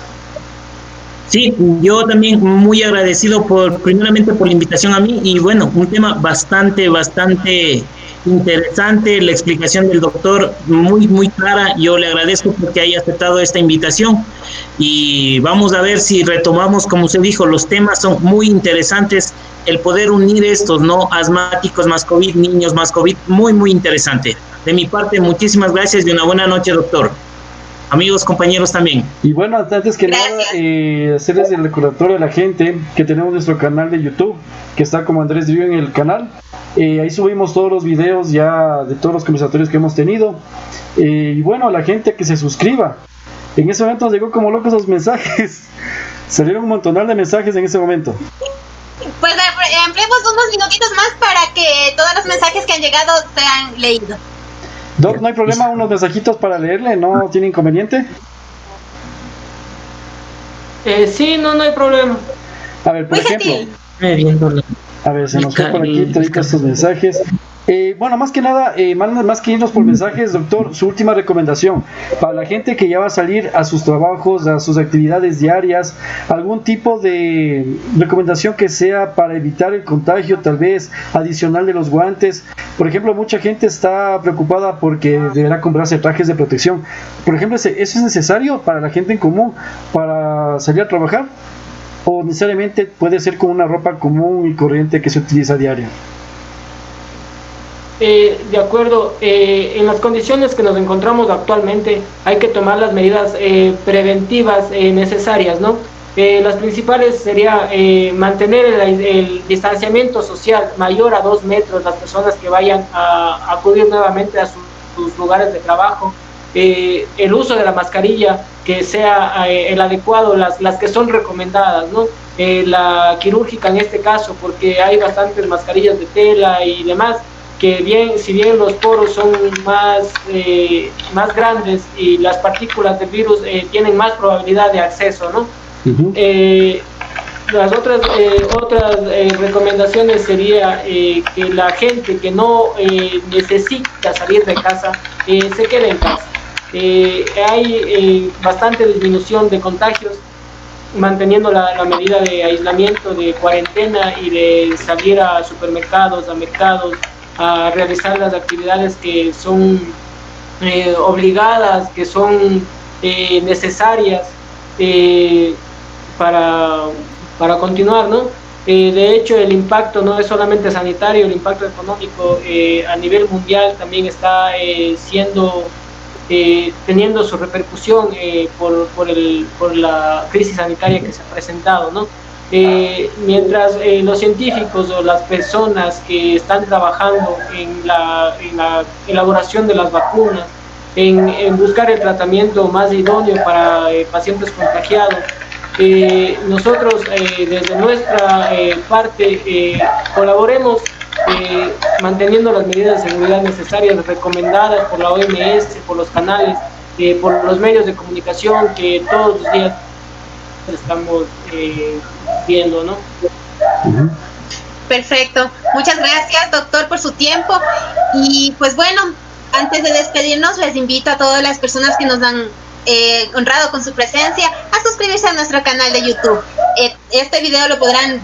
Sí, yo también muy agradecido primeramente por la invitación a mí, y bueno, un tema bastante interesante, la explicación del doctor muy clara. Yo le agradezco porque haya aceptado esta invitación, y vamos a ver si retomamos, como usted dijo, los temas son muy interesantes, el poder unir estos, ¿no? Asmáticos más COVID, niños más COVID, muy interesante. De mi parte, muchísimas gracias y una buena noche, doctor. Amigos, compañeros también. Y bueno, antes que nada, hacerles el recordatorio a la gente que tenemos nuestro canal de YouTube, que está como Andrés Río en el canal. Ahí subimos todos los videos ya de todos los conversatorios que hemos tenido. Y bueno, a la gente que se suscriba. En ese momento nos llegó como locos los mensajes. Salieron un montonal de mensajes en ese momento. Pues empleemos unos minutitos más para que todos los mensajes que han llegado sean leídos. Doc, no hay problema, unos mensajitos para leerle, ¿no tiene inconveniente? Sí, no hay problema. A ver, por ejemplo, a ver, se nos fue por aquí todos estos mensajes. Bueno, más que nada, más que irnos por mensajes, doctor, su última recomendación para la gente que ya va a salir a sus trabajos, a sus actividades diarias, algún tipo de recomendación que sea para evitar el contagio, tal vez adicional de los guantes. Por ejemplo, mucha gente está preocupada porque deberá comprarse trajes de protección. Por ejemplo, ¿eso es necesario para la gente en común para salir a trabajar? o necesariamente puede ser con una ropa común y corriente que se utiliza a diario? De acuerdo, en las condiciones que nos encontramos actualmente hay que tomar las medidas preventivas necesarias, ¿no? Las principales sería mantener el distanciamiento social mayor a 2 metros, las personas que vayan a acudir nuevamente a sus lugares de trabajo, el uso de la mascarilla que sea el adecuado, las que son recomendadas, ¿no? La quirúrgica en este caso, porque hay bastantes mascarillas de tela y demás, que si bien los poros son más grandes y las partículas del virus tienen más probabilidad de acceso, ¿no? Uh-huh. Las otras recomendaciones sería que la gente que no necesita salir de casa se quede en casa. Hay bastante disminución de contagios, manteniendo la medida de aislamiento, de cuarentena y de salir a supermercados, a mercados, a realizar las actividades que son obligadas, que son necesarias para continuar, ¿no? De hecho, el impacto no es solamente sanitario, el impacto económico a nivel mundial también está teniendo su repercusión por la crisis sanitaria que se ha presentado, ¿no? Mientras los científicos o las personas que están trabajando en la elaboración de las vacunas, en buscar el tratamiento más idóneo para pacientes contagiados, nosotros desde nuestra parte colaboremos manteniendo las medidas de seguridad necesarias recomendadas por la OMS, por los canales, por los medios de comunicación que todos los días estamos viendo, ¿no? Perfecto, muchas gracias, doctor, por su tiempo. Y pues bueno, antes de despedirnos, les invito a todas las personas que nos han honrado con su presencia a suscribirse a nuestro canal de YouTube. Este video lo podrán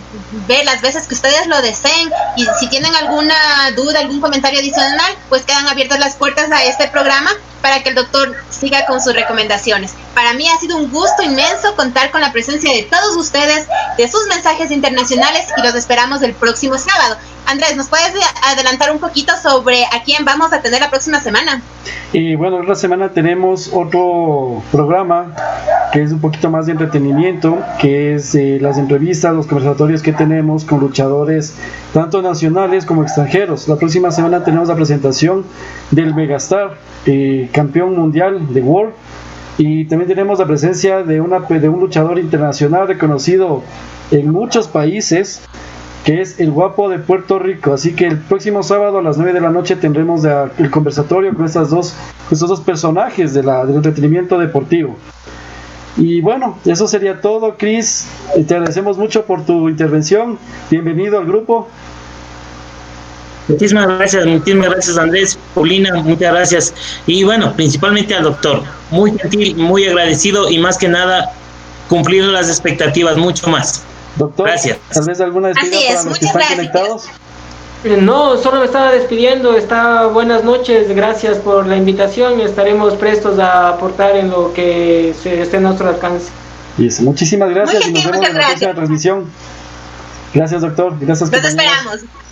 ver las veces que ustedes lo deseen, y si tienen alguna duda, algún comentario adicional, pues quedan abiertas las puertas a este programa para que el doctor siga con sus recomendaciones. Para mí ha sido un gusto inmenso contar con la presencia de todos ustedes, de sus mensajes internacionales, y los esperamos el próximo sábado. Andrés, ¿nos puedes adelantar un poquito sobre a quién vamos a tener la próxima semana? Y bueno, la semana tenemos otro programa que es un poquito más de entretenimiento, que es las entrevistas, los conversatorios que tenemos con luchadores tanto nacionales como extranjeros. La próxima semana tenemos la presentación del Megastar, campeón mundial de World, y también tenemos la presencia de un luchador internacional reconocido en muchos países, que es el Guapo de Puerto Rico. Así que el próximo sábado a las 9 de la noche tendremos el conversatorio con estos dos personajes del entretenimiento deportivo. Y bueno, eso sería todo, Chris. Te agradecemos mucho por tu intervención. Bienvenido al grupo. Muchísimas gracias Andrés, Paulina, muchas gracias. Y bueno, principalmente al doctor, muy gentil, muy agradecido, y más que nada cumplir las expectativas, mucho más. Doctor, gracias. Tal vez alguna despedida para los que están conectados. No, solo me estaba despidiendo. Buenas noches, gracias por la invitación, y estaremos prestos a aportar en lo que esté en nuestro alcance. Yes, muchísimas gracias, y nos vemos en la próxima transmisión. Gracias, doctor. Gracias, compañeros. Nos esperamos.